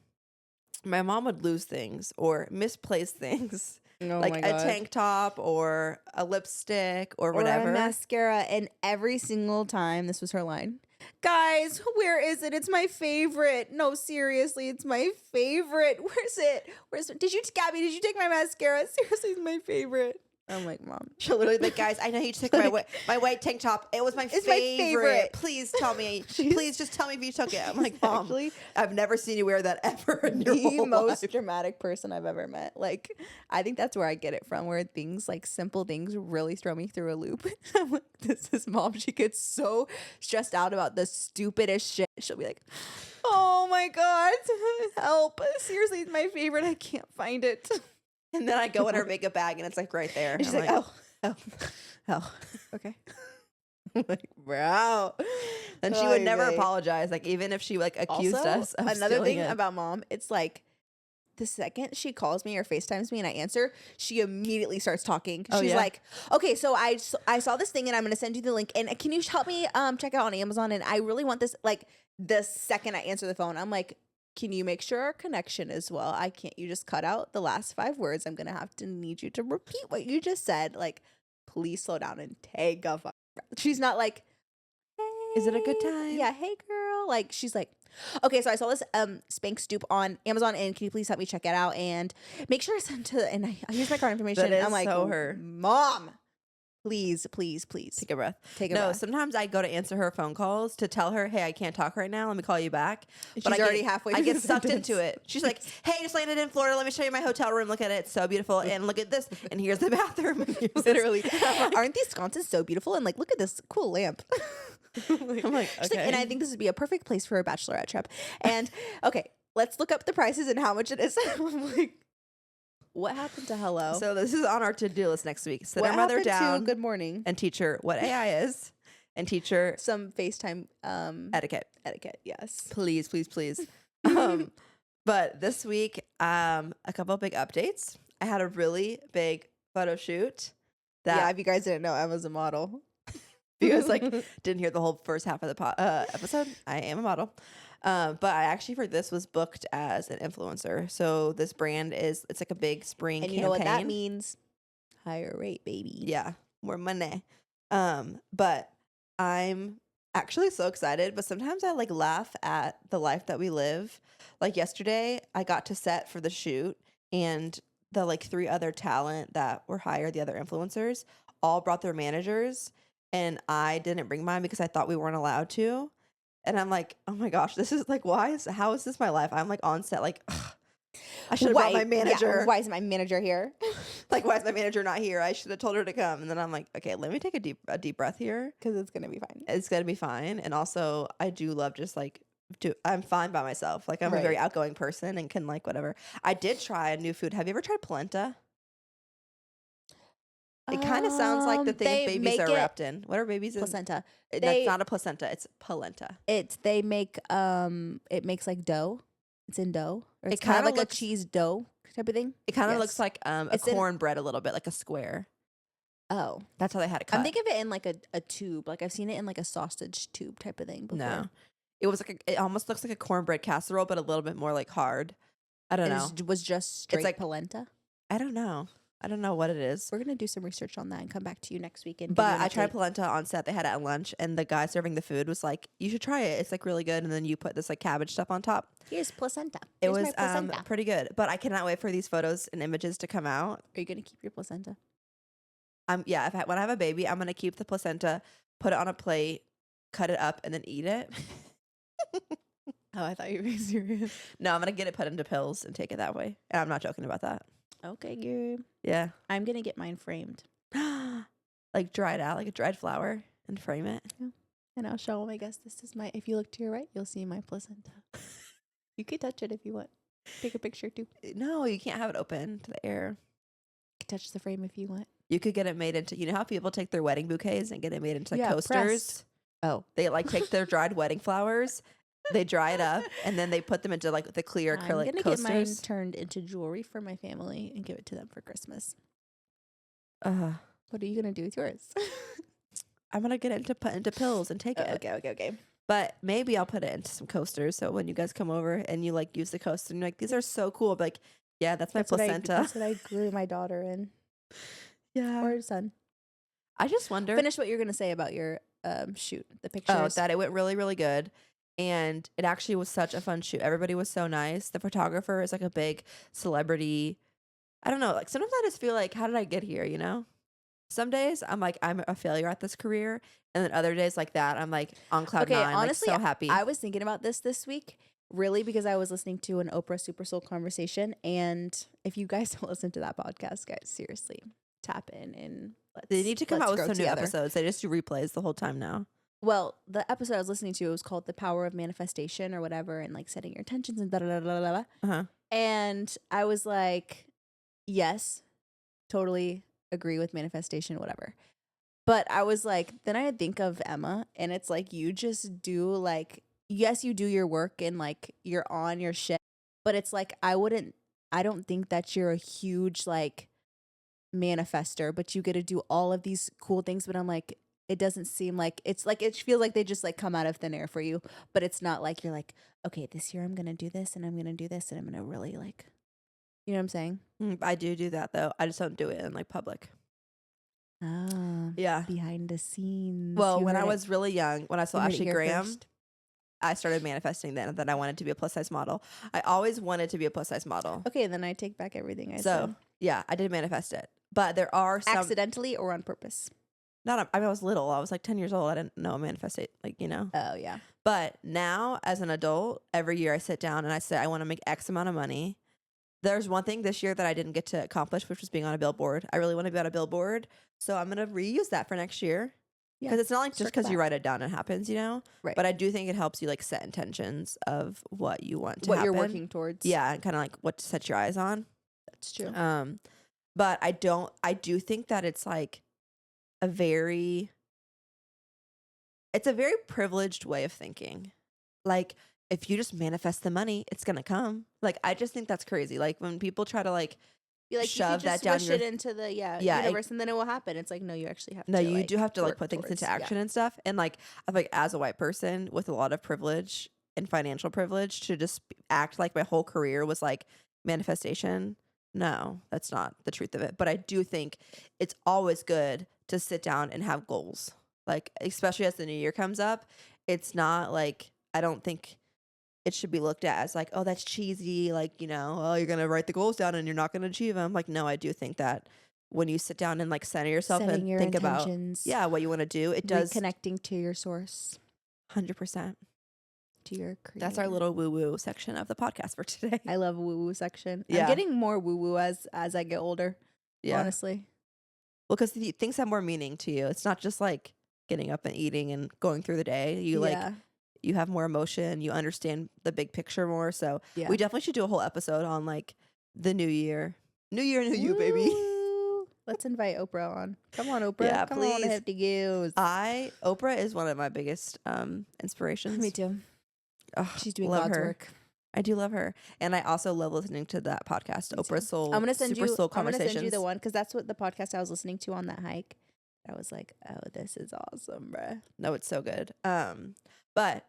Speaker 2: My mom would lose things or misplace things.
Speaker 1: Oh
Speaker 2: Like
Speaker 1: my
Speaker 2: a
Speaker 1: God.
Speaker 2: tank top or a lipstick or
Speaker 1: Or
Speaker 2: whatever.
Speaker 1: a mascara, and every single time this was her line. Guys, where is it? It's my favorite. No, seriously, it's my favorite. Where's it? Gabi, did you take my mascara? Seriously, it's my favorite. I'm like, Mom.
Speaker 2: She'll literally be like, guys, I know you took my white tank top. It was my
Speaker 1: It's my
Speaker 2: favorite.
Speaker 1: favorite.
Speaker 2: Please tell me.
Speaker 1: She's-
Speaker 2: Please just tell me if you took it. I'm like, Mom,
Speaker 1: Actually,
Speaker 2: I've never seen you wear that ever in your
Speaker 1: the
Speaker 2: whole
Speaker 1: most
Speaker 2: life.
Speaker 1: dramatic person I've ever met. Like, I think that's where I get it from, where things like simple things really throw me through a loop. I'm like, this is Mom. She gets so stressed out about the stupidest shit. She'll be like, oh my God, help. Seriously, it's my favorite. I can't find it.
Speaker 2: And then I go in her makeup bag and it's like right there.
Speaker 1: And she's
Speaker 2: I'm
Speaker 1: like, oh, okay. I'm like, bro.
Speaker 2: And she would never apologize. Like even if she like accused
Speaker 1: Also,
Speaker 2: us of
Speaker 1: another
Speaker 2: stealing
Speaker 1: thing
Speaker 2: it.
Speaker 1: about Mom, it's like the second she calls me or FaceTimes me and I answer, she immediately starts talking.
Speaker 2: Oh,
Speaker 1: She's
Speaker 2: yeah?
Speaker 1: like, okay, so I saw this thing and I'm going to send you the link. And can you help me check out on Amazon? And I really want this. Like the second I answer the phone, I'm like, can you make sure our connection is well? I can't. You just cut out the last 5 words. I'm going to need you to repeat what you just said. Like, please slow down and take a fuck. She's not like,
Speaker 2: Is it a good
Speaker 1: "Hey,
Speaker 2: time?"
Speaker 1: Yeah, hey girl. Like she's like, okay, so I saw this Spanx dupe on Amazon, and can you please help me check it out and make sure I send to and I use my card information.
Speaker 2: That is
Speaker 1: I'm like,
Speaker 2: so her.
Speaker 1: Mom, please,
Speaker 2: Take a breath.
Speaker 1: take a
Speaker 2: No,
Speaker 1: breath.
Speaker 2: sometimes I go to answer her phone calls to tell her, hey, I can't talk right now. Let me call you back.
Speaker 1: She's
Speaker 2: I
Speaker 1: already
Speaker 2: get,
Speaker 1: halfway
Speaker 2: I
Speaker 1: through
Speaker 2: get
Speaker 1: the
Speaker 2: sucked
Speaker 1: sentence.
Speaker 2: into it. She's like, hey, just landed in Florida. Let me show you my hotel room. Look at it. It's so beautiful. And look at this. And here's the bathroom. And here's this.
Speaker 1: Literally, aren't these sconces so beautiful? And like, look at this cool lamp.
Speaker 2: I'm like,
Speaker 1: She's
Speaker 2: okay.
Speaker 1: and I think this would be a perfect place for a bachelorette trip. And okay, let's look up the prices and how much it is. I'm like, what happened to hello?
Speaker 2: So this is on our to-do list next week. Sit
Speaker 1: what
Speaker 2: our mother
Speaker 1: happened
Speaker 2: down
Speaker 1: to good morning?
Speaker 2: and teach her what AI is and teach her
Speaker 1: Some FaceTime
Speaker 2: etiquette.
Speaker 1: etiquette. Yes.
Speaker 2: Please, please, please. But this week, a couple of big updates. I had a really big photo shoot that
Speaker 1: Yeah, if you guys didn't know, Emma's a model.
Speaker 2: you guys like didn't hear the whole first half of the episode. I am a model. But I actually for this was booked as an influencer. So this brand it's like a big spring
Speaker 1: And
Speaker 2: campaign.
Speaker 1: you know what that means? Higher rate, baby.
Speaker 2: Yeah, more money. But I'm actually so excited, but sometimes I like laugh at the life that we live. Like yesterday, I got to set for the shoot and the like 3 other talent that were hired, the other influencers, all brought their managers and I didn't bring mine because I thought we weren't allowed to. And I'm like, oh my gosh, this is like, how is this my life? I'm like on set, like, ugh, I should have brought my manager.
Speaker 1: Yeah, why is my manager here?
Speaker 2: Like, why is my manager not here? I should have told her to come. And then I'm like, okay, let me take a deep breath here.
Speaker 1: Because it's gonna be fine.
Speaker 2: It's gonna be fine. And also, I do love just like I'm fine by myself. Like I'm a very
Speaker 1: Right.
Speaker 2: outgoing person and can like whatever. I did try a new food. Have you ever tried polenta? It kind of sounds like the
Speaker 1: They
Speaker 2: thing babies
Speaker 1: make
Speaker 2: are
Speaker 1: it
Speaker 2: wrapped in. What are babies in?
Speaker 1: placenta.
Speaker 2: That's
Speaker 1: They-
Speaker 2: not a placenta. It's polenta.
Speaker 1: They make it makes like dough. It's in dough. Or
Speaker 2: It
Speaker 1: it's kind of
Speaker 2: kinda
Speaker 1: like
Speaker 2: looks-
Speaker 1: a cheese dough type of thing.
Speaker 2: It kind of
Speaker 1: Yes.
Speaker 2: looks like a
Speaker 1: It's in-
Speaker 2: cornbread a little bit, like a square.
Speaker 1: Oh,
Speaker 2: That's how they had it cut.
Speaker 1: I'm thinking of it in like a tube. Like I've seen it in like a sausage tube type of thing before.
Speaker 2: No, it was like it almost looks like a cornbread casserole, but a little bit more like hard. I don't
Speaker 1: And
Speaker 2: know.
Speaker 1: it was just straight
Speaker 2: like-
Speaker 1: polenta.
Speaker 2: I don't know. I don't know what it is.
Speaker 1: We're gonna do some research on that and come back to you next week. And give you
Speaker 2: But
Speaker 1: an
Speaker 2: I tried
Speaker 1: update.
Speaker 2: polenta on set. They had it at lunch, and the guy serving the food was like, "You should try it. It's like really good." And then you put this like cabbage stuff on top.
Speaker 1: Here's placenta.
Speaker 2: It
Speaker 1: Here's my
Speaker 2: was
Speaker 1: placenta.
Speaker 2: pretty good. But I cannot wait for these photos and images to come out.
Speaker 1: Are you gonna keep your placenta?
Speaker 2: Yeah. When I have a baby, I'm gonna keep the placenta, put it on a plate, cut it up, and then eat it.
Speaker 1: Oh, I thought you were being serious.
Speaker 2: No, I'm gonna get it put into pills and take it that way. And I'm not joking about that.
Speaker 1: Okay, girl.
Speaker 2: Yeah.
Speaker 1: I'm gonna get mine framed,
Speaker 2: Like dried out, like a dried flower, and frame it.
Speaker 1: and I'll show them. I guess this is my. If you look to your right, you'll see my placenta. You could touch it if you want. Take a picture too.
Speaker 2: No, you can't have it open to the air.
Speaker 1: You could touch the frame if you want.
Speaker 2: You could get it made into, you know how people take their wedding bouquets and get it made into like
Speaker 1: Yeah,
Speaker 2: coasters?
Speaker 1: pressed. Oh,
Speaker 2: They like take their dried wedding flowers, they dry it up, and then they put them into like the clear
Speaker 1: I'm
Speaker 2: acrylic
Speaker 1: gonna get mine
Speaker 2: coasters.
Speaker 1: turned into jewelry for my family and give it to them for Christmas. What are you gonna do with yours?
Speaker 2: I'm gonna get it to put into pills and take it.
Speaker 1: Okay.
Speaker 2: But maybe I'll put it into some coasters. So when you guys come over and you like use the coaster and you're like, these are so cool. But like, yeah, that's my placenta.
Speaker 1: That's what I grew my daughter in,
Speaker 2: Yeah.
Speaker 1: or son.
Speaker 2: I just wonder.
Speaker 1: Finish what you're gonna say about your shoot, the pictures.
Speaker 2: Oh, that it went really, really good. And it actually was such a fun shoot. Everybody was so nice. The photographer is like a big celebrity. I don't know. Like sometimes I just feel like, how did I get here? You know? Some days I'm like, I'm a failure at this career. And then other days like that, I'm like on cloud
Speaker 1: Okay,
Speaker 2: nine,
Speaker 1: honestly,
Speaker 2: like so happy.
Speaker 1: I was thinking about this week, really, because I was listening to an Oprah Super Soul conversation. And if you guys don't listen to that podcast, guys, seriously, tap in and
Speaker 2: They need to come out with
Speaker 1: grow
Speaker 2: some new
Speaker 1: together.
Speaker 2: episodes. They just do replays the whole time now.
Speaker 1: Well, the episode I was listening to, it was called The Power of Manifestation or whatever, and like setting your intentions and da da da da da.
Speaker 2: Uh-huh.
Speaker 1: And I was like, yes, totally agree with manifestation, whatever. But I was like, then I think of Emma, and it's like, you just do like, yes, you do your work and like you're on your shit, but it's like, I don't think that you're a huge like manifester, but you get to do all of these cool things. But I'm like, it doesn't seem like it's like, it feels like they just like come out of thin air for you, but it's not like you're like, okay, this year I'm going to do this and I'm going to do this and I'm going to really like, you know what I'm saying?
Speaker 2: I do that though. I just don't do it in like public.
Speaker 1: Oh,
Speaker 2: Yeah.
Speaker 1: behind the scenes.
Speaker 2: Well,
Speaker 1: You
Speaker 2: when I
Speaker 1: heard it.
Speaker 2: was really young, when I saw
Speaker 1: You heard it
Speaker 2: Ashley
Speaker 1: here
Speaker 2: Graham,
Speaker 1: first.
Speaker 2: I started manifesting then that I wanted to be a plus size model. I always wanted to be a plus size model.
Speaker 1: Okay, then I take back everything I
Speaker 2: So
Speaker 1: said.
Speaker 2: yeah, I did manifest it. But there are some
Speaker 1: Accidentally or on purpose?
Speaker 2: not. I mean, I was little. I was like 10 years old. I didn't know manifest it, like you know.
Speaker 1: Oh yeah.
Speaker 2: But now, as an adult, every year I sit down and I say I want to make X amount of money. There's one thing this year that I didn't get to accomplish, which was being on a billboard. I really want to be on a billboard, so I'm gonna reuse that for next year.
Speaker 1: Yeah,
Speaker 2: Because it's not like just
Speaker 1: circle
Speaker 2: because you
Speaker 1: back.
Speaker 2: wite it down, it happens, you know.
Speaker 1: Right.
Speaker 2: But I do think it helps you like set intentions of what you want to
Speaker 1: What
Speaker 2: happen.
Speaker 1: you're working towards.
Speaker 2: Yeah, and kind of like what to set your eyes on.
Speaker 1: That's true.
Speaker 2: But I do think that it's like it's a very privileged way of thinking. Like if you just manifest the money, it's gonna come. Like I just think that's crazy. Like when people try to like
Speaker 1: You
Speaker 2: shove
Speaker 1: you
Speaker 2: that
Speaker 1: just
Speaker 2: down
Speaker 1: wish
Speaker 2: your
Speaker 1: it into the
Speaker 2: Yeah,
Speaker 1: universe, and then it will happen. It's like no, you actually have
Speaker 2: no,
Speaker 1: to.
Speaker 2: you do have to like
Speaker 1: work
Speaker 2: put things
Speaker 1: towards-
Speaker 2: into action and stuff. And like I feel like as a white person with a lot of privilege and financial privilege to just act like my whole career was like manifestation. No, that's not the truth of it. But I do think it's always good to sit down and have goals. Like especially as the new year comes up, it's not like I don't think it should be looked at as like, oh, that's cheesy. Like, you know, oh, you're going to write the goals down and you're not going to achieve them. Like, no, I do think that when you sit down and like center yourself
Speaker 1: Setting
Speaker 2: and
Speaker 1: your
Speaker 2: think about,
Speaker 1: intentions,
Speaker 2: what you want to do, it does
Speaker 1: connecting to your source,
Speaker 2: 100%.
Speaker 1: to your creator.
Speaker 2: That's our little woo woo section of the podcast for today.
Speaker 1: I love woo woo section.
Speaker 2: Yeah.
Speaker 1: I'm getting more woo woo as I get older.
Speaker 2: Yeah.
Speaker 1: Honestly.
Speaker 2: Well, because things have more meaning to you. It's not just like getting up and eating and going through the day. You like, you have more emotion. You understand the big picture more. So
Speaker 1: yeah.
Speaker 2: we definitely should do a whole episode on like the new year. New year, new you, baby.
Speaker 1: Woo. Let's invite Oprah on. Come on, Oprah.
Speaker 2: Yeah,
Speaker 1: Come on,
Speaker 2: please.
Speaker 1: Hefty Gehls.
Speaker 2: Oprah is one of my biggest inspirations.
Speaker 1: Me too.
Speaker 2: Oh,
Speaker 1: She's doing
Speaker 2: love
Speaker 1: God's
Speaker 2: her.
Speaker 1: work.
Speaker 2: I do love her, and I also love listening to that podcast,
Speaker 1: Me too.
Speaker 2: Oprah Soul.
Speaker 1: I'm gonna send
Speaker 2: Super
Speaker 1: you.
Speaker 2: Soul
Speaker 1: I'm gonna
Speaker 2: Conversations.
Speaker 1: send you the one because that's what the podcast I was listening to on that hike. I was like, oh, this is awesome, bruh.
Speaker 2: No, it's so good. But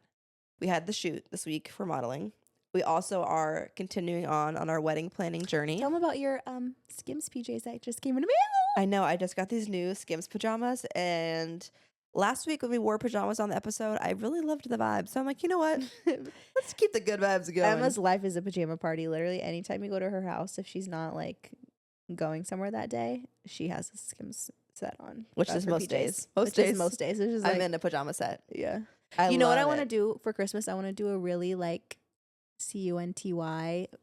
Speaker 2: we had the shoot this week for modeling. We also are continuing on our wedding planning journey.
Speaker 1: Tell them about your Skims PJs that just came in the mail.
Speaker 2: I know. I just got these new Skims pajamas, and last week when we wore pajamas on the episode, I really loved the vibe. So I'm like, you know what? Let's keep the good vibes going.
Speaker 1: Emma's life is a pajama party. Literally, anytime you go to her house, if she's not like going somewhere that day, she has a Skims set on,
Speaker 2: Which
Speaker 1: That's
Speaker 2: is
Speaker 1: her
Speaker 2: most
Speaker 1: PJs.
Speaker 2: days.
Speaker 1: Which is most days. It's just
Speaker 2: I'm
Speaker 1: like,
Speaker 2: in a pajama set.
Speaker 1: yeah.
Speaker 2: I
Speaker 1: You know what I
Speaker 2: love
Speaker 1: want to
Speaker 2: it.
Speaker 1: do for Christmas? I want to do a really like CUNTY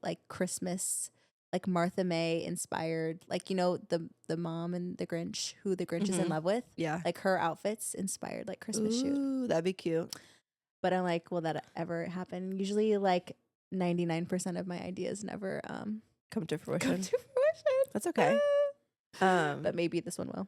Speaker 1: like Christmas, like Martha May inspired, like you know the mom and the Grinch, who the Grinch is in
Speaker 2: Mhm.
Speaker 1: love with,
Speaker 2: Yeah.
Speaker 1: like her outfits inspired like Christmas shoot.
Speaker 2: Ooh, that'd be cute.
Speaker 1: But I'm like, will that ever happen? Usually, like 99% of my ideas never
Speaker 2: Come to
Speaker 1: come
Speaker 2: fruition.
Speaker 1: to fruition.
Speaker 2: That's okay.
Speaker 1: But maybe this one will.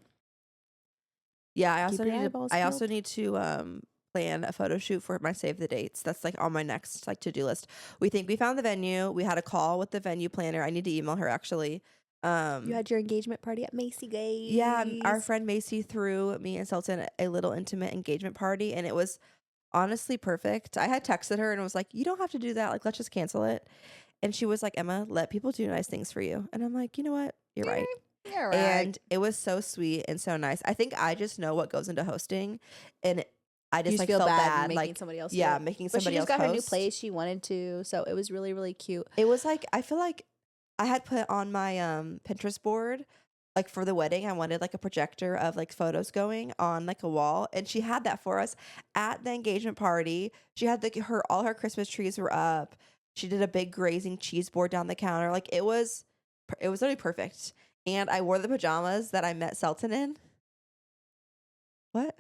Speaker 2: Yeah, I
Speaker 1: Keep
Speaker 2: also
Speaker 1: your
Speaker 2: need to,
Speaker 1: eyeballs
Speaker 2: I also
Speaker 1: peeled.
Speaker 2: need to plan a photo shoot for my save the dates. That's like on my next like to-do list. We think we found the venue. We had a call with the venue planner. I need to email her actually.
Speaker 1: You had your engagement party at Macy Gays.
Speaker 2: Yeah, our friend Macy threw me and Sultan a little intimate engagement party, and it was honestly perfect. I had texted her and was like, "You don't have to do that. Like, let's just cancel it." And she was like, "Emma, let people do nice things for you." And I'm like, "You know what? You're right."
Speaker 1: Yeah, right.
Speaker 2: And it was so sweet and so nice. I think I just know what goes into hosting, and I just
Speaker 1: you
Speaker 2: like
Speaker 1: feel
Speaker 2: felt
Speaker 1: bad
Speaker 2: bad,
Speaker 1: making
Speaker 2: like
Speaker 1: somebody else.
Speaker 2: yeah,
Speaker 1: do it.
Speaker 2: making
Speaker 1: But she
Speaker 2: somebody
Speaker 1: just
Speaker 2: else
Speaker 1: got her new
Speaker 2: host.
Speaker 1: place. She wanted to, so it was really, really cute.
Speaker 2: It was like I feel like I had put on my Pinterest board like for the wedding, I wanted like a projector of like photos going on like a wall, and she had that for us at the engagement party. She had all her Christmas trees were up. She did a big grazing cheese board down the counter. Like it was literally perfect. And I wore the pajamas that I met Selton in. What?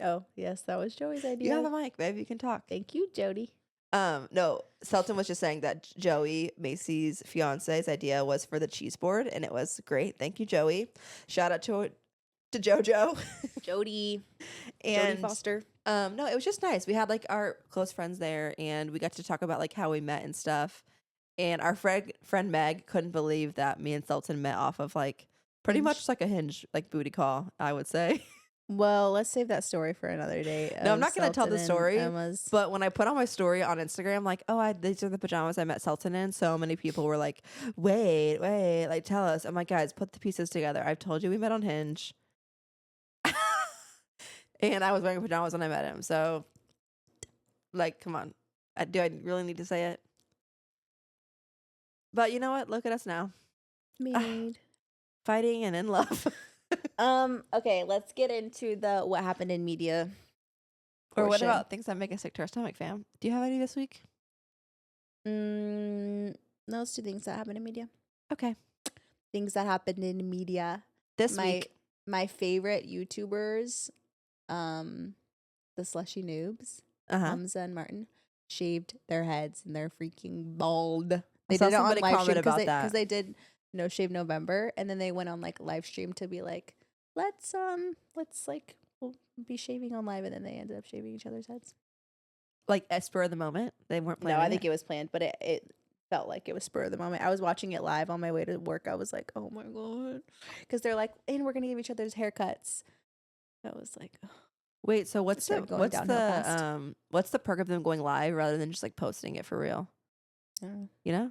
Speaker 1: Oh, yes, that was Joey's idea.
Speaker 2: You have a mic, babe. You can talk.
Speaker 1: Thank you, Jody.
Speaker 2: No, Selton was just saying that Joey, Macy's fiance's idea was for the cheese board, and it was great. Thank you, Joey. Shout out to JoJo.
Speaker 1: Jody.
Speaker 2: And
Speaker 1: Jody Foster.
Speaker 2: no, it was just nice. We had like our close friends there, and we got to talk about like how we met and stuff. And our friend Meg couldn't believe that me and Selton met off of like pretty
Speaker 1: Hinge.
Speaker 2: much like a Hinge like booty call, I would say.
Speaker 1: Well, let's save that story for another day.
Speaker 2: No, I'm not going to tell
Speaker 1: Selton
Speaker 2: the
Speaker 1: and
Speaker 2: story.
Speaker 1: Emma's.
Speaker 2: But when I put on my story on Instagram, like, oh, these are the pajamas I met Selton in, so many people were like, wait, like, tell us. I'm like, guys, put the pieces together. I've told you we met on Hinge. And I was wearing pajamas when I met him. So, like, come on. Do I really need to say it? But you know what? Look at us now.
Speaker 1: Made.
Speaker 2: Fighting and in love.
Speaker 1: Okay, let's get into the what happened in media.
Speaker 2: Or what
Speaker 1: portion.
Speaker 2: about things that make us sick to our stomach, fam? Do you have any this week?
Speaker 1: Those two things that happened in media.
Speaker 2: Okay.
Speaker 1: Things that happened in media.
Speaker 2: This week.
Speaker 1: My favorite YouTubers, the Slushy Noobs, Hamza and Martin, shaved their heads and they're freaking bald. They
Speaker 2: saw
Speaker 1: did it on
Speaker 2: somebody
Speaker 1: live
Speaker 2: comment
Speaker 1: stream
Speaker 2: about that.
Speaker 1: because they did No Shave November, and then they went on like live stream to be like, let's like we'll be shaving on live, and then they ended up shaving each other's heads.
Speaker 2: Like at spur of the moment? They weren't planning
Speaker 1: No, I think it was planned, but it felt like it was spur of the moment. I was watching it live on my way to work. I was like, oh my God. Because they're like, and we're going to give each other's haircuts. I was like, oh.
Speaker 2: Wait, so what's
Speaker 1: started going
Speaker 2: what's
Speaker 1: downhill fast.
Speaker 2: what's the perk of them going live rather than just like posting it for real? You know?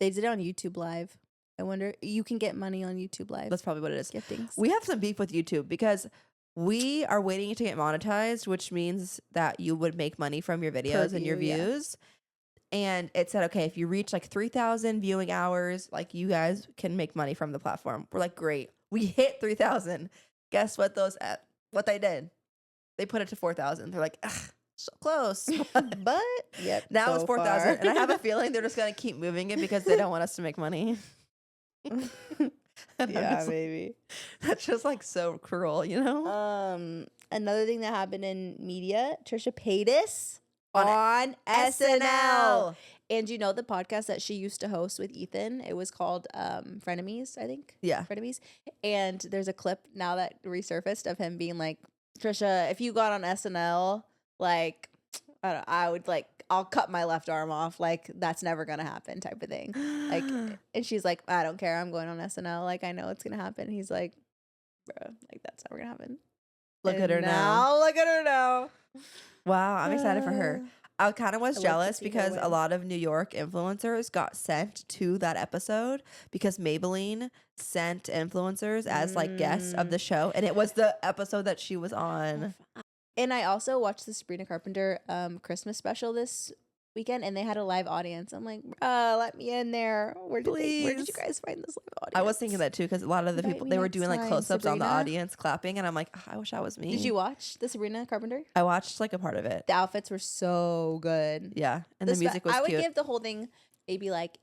Speaker 1: They did it on YouTube Live. I wonder, you can get money on YouTube Live.
Speaker 2: That's probably what it is.
Speaker 1: Giftings.
Speaker 2: We have some beef with YouTube because we are waiting to get monetized, which means that you would make money from your videos and your
Speaker 1: view, yeah.
Speaker 2: views. And it said, okay, if you reach like 3,000 viewing hours, like you guys can make money from the platform. We're like, great. We hit 3,000. Guess what what they did? They put it to 4,000. They're like, ugh, so close.
Speaker 1: But yep,
Speaker 2: Now
Speaker 1: so
Speaker 2: it's 4,000.
Speaker 1: far.
Speaker 2: And I have a feeling they're just going to keep moving it because they don't want us to make money. And I'm
Speaker 1: Yeah,
Speaker 2: just like,
Speaker 1: maybe.
Speaker 2: that's just like so cruel, you know?
Speaker 1: Another thing that happened in media, Trisha Paytas
Speaker 2: On
Speaker 1: on SNL.
Speaker 2: SNL.
Speaker 1: And you know the podcast that she used to host with Ethan? It was called Frenemies, I think.
Speaker 2: Yeah.
Speaker 1: Frenemies. And there's a clip now that resurfaced of him being like, Trisha, if you got on SNL, like, I would like, I'll cut my left arm off. Like, that's never going to happen type of thing. Like, and she's like, I don't care. I'm going on SNL. Like, I know it's going to happen. He's like, bro, like, that's never going to happen.
Speaker 2: Look at her now.
Speaker 1: Look at her now.
Speaker 2: Wow, I'm excited for her. I kind of was
Speaker 1: I'd love to
Speaker 2: jealous
Speaker 1: see her
Speaker 2: because a
Speaker 1: win.
Speaker 2: lot of New York influencers got sent to that episode because Maybelline sent influencers as like guests of the show. And it was the episode that she was on.
Speaker 1: And I also watched the Sabrina Carpenter Christmas special this weekend, and they had a live audience. I'm like, let me in there. Where did you
Speaker 2: Please.
Speaker 1: guys find this live audience?
Speaker 2: I was thinking that too because a lot of the
Speaker 1: Invite
Speaker 2: people,
Speaker 1: me
Speaker 2: they were
Speaker 1: next
Speaker 2: doing like
Speaker 1: time,
Speaker 2: close-ups on the
Speaker 1: Sabrina.
Speaker 2: audience clapping. And I'm like, I wish I was me.
Speaker 1: Did you watch the Sabrina Carpenter?
Speaker 2: I watched like a part of it.
Speaker 1: The outfits were so good.
Speaker 2: Yeah. And the music was
Speaker 1: I would
Speaker 2: cute.
Speaker 1: give the whole thing maybe like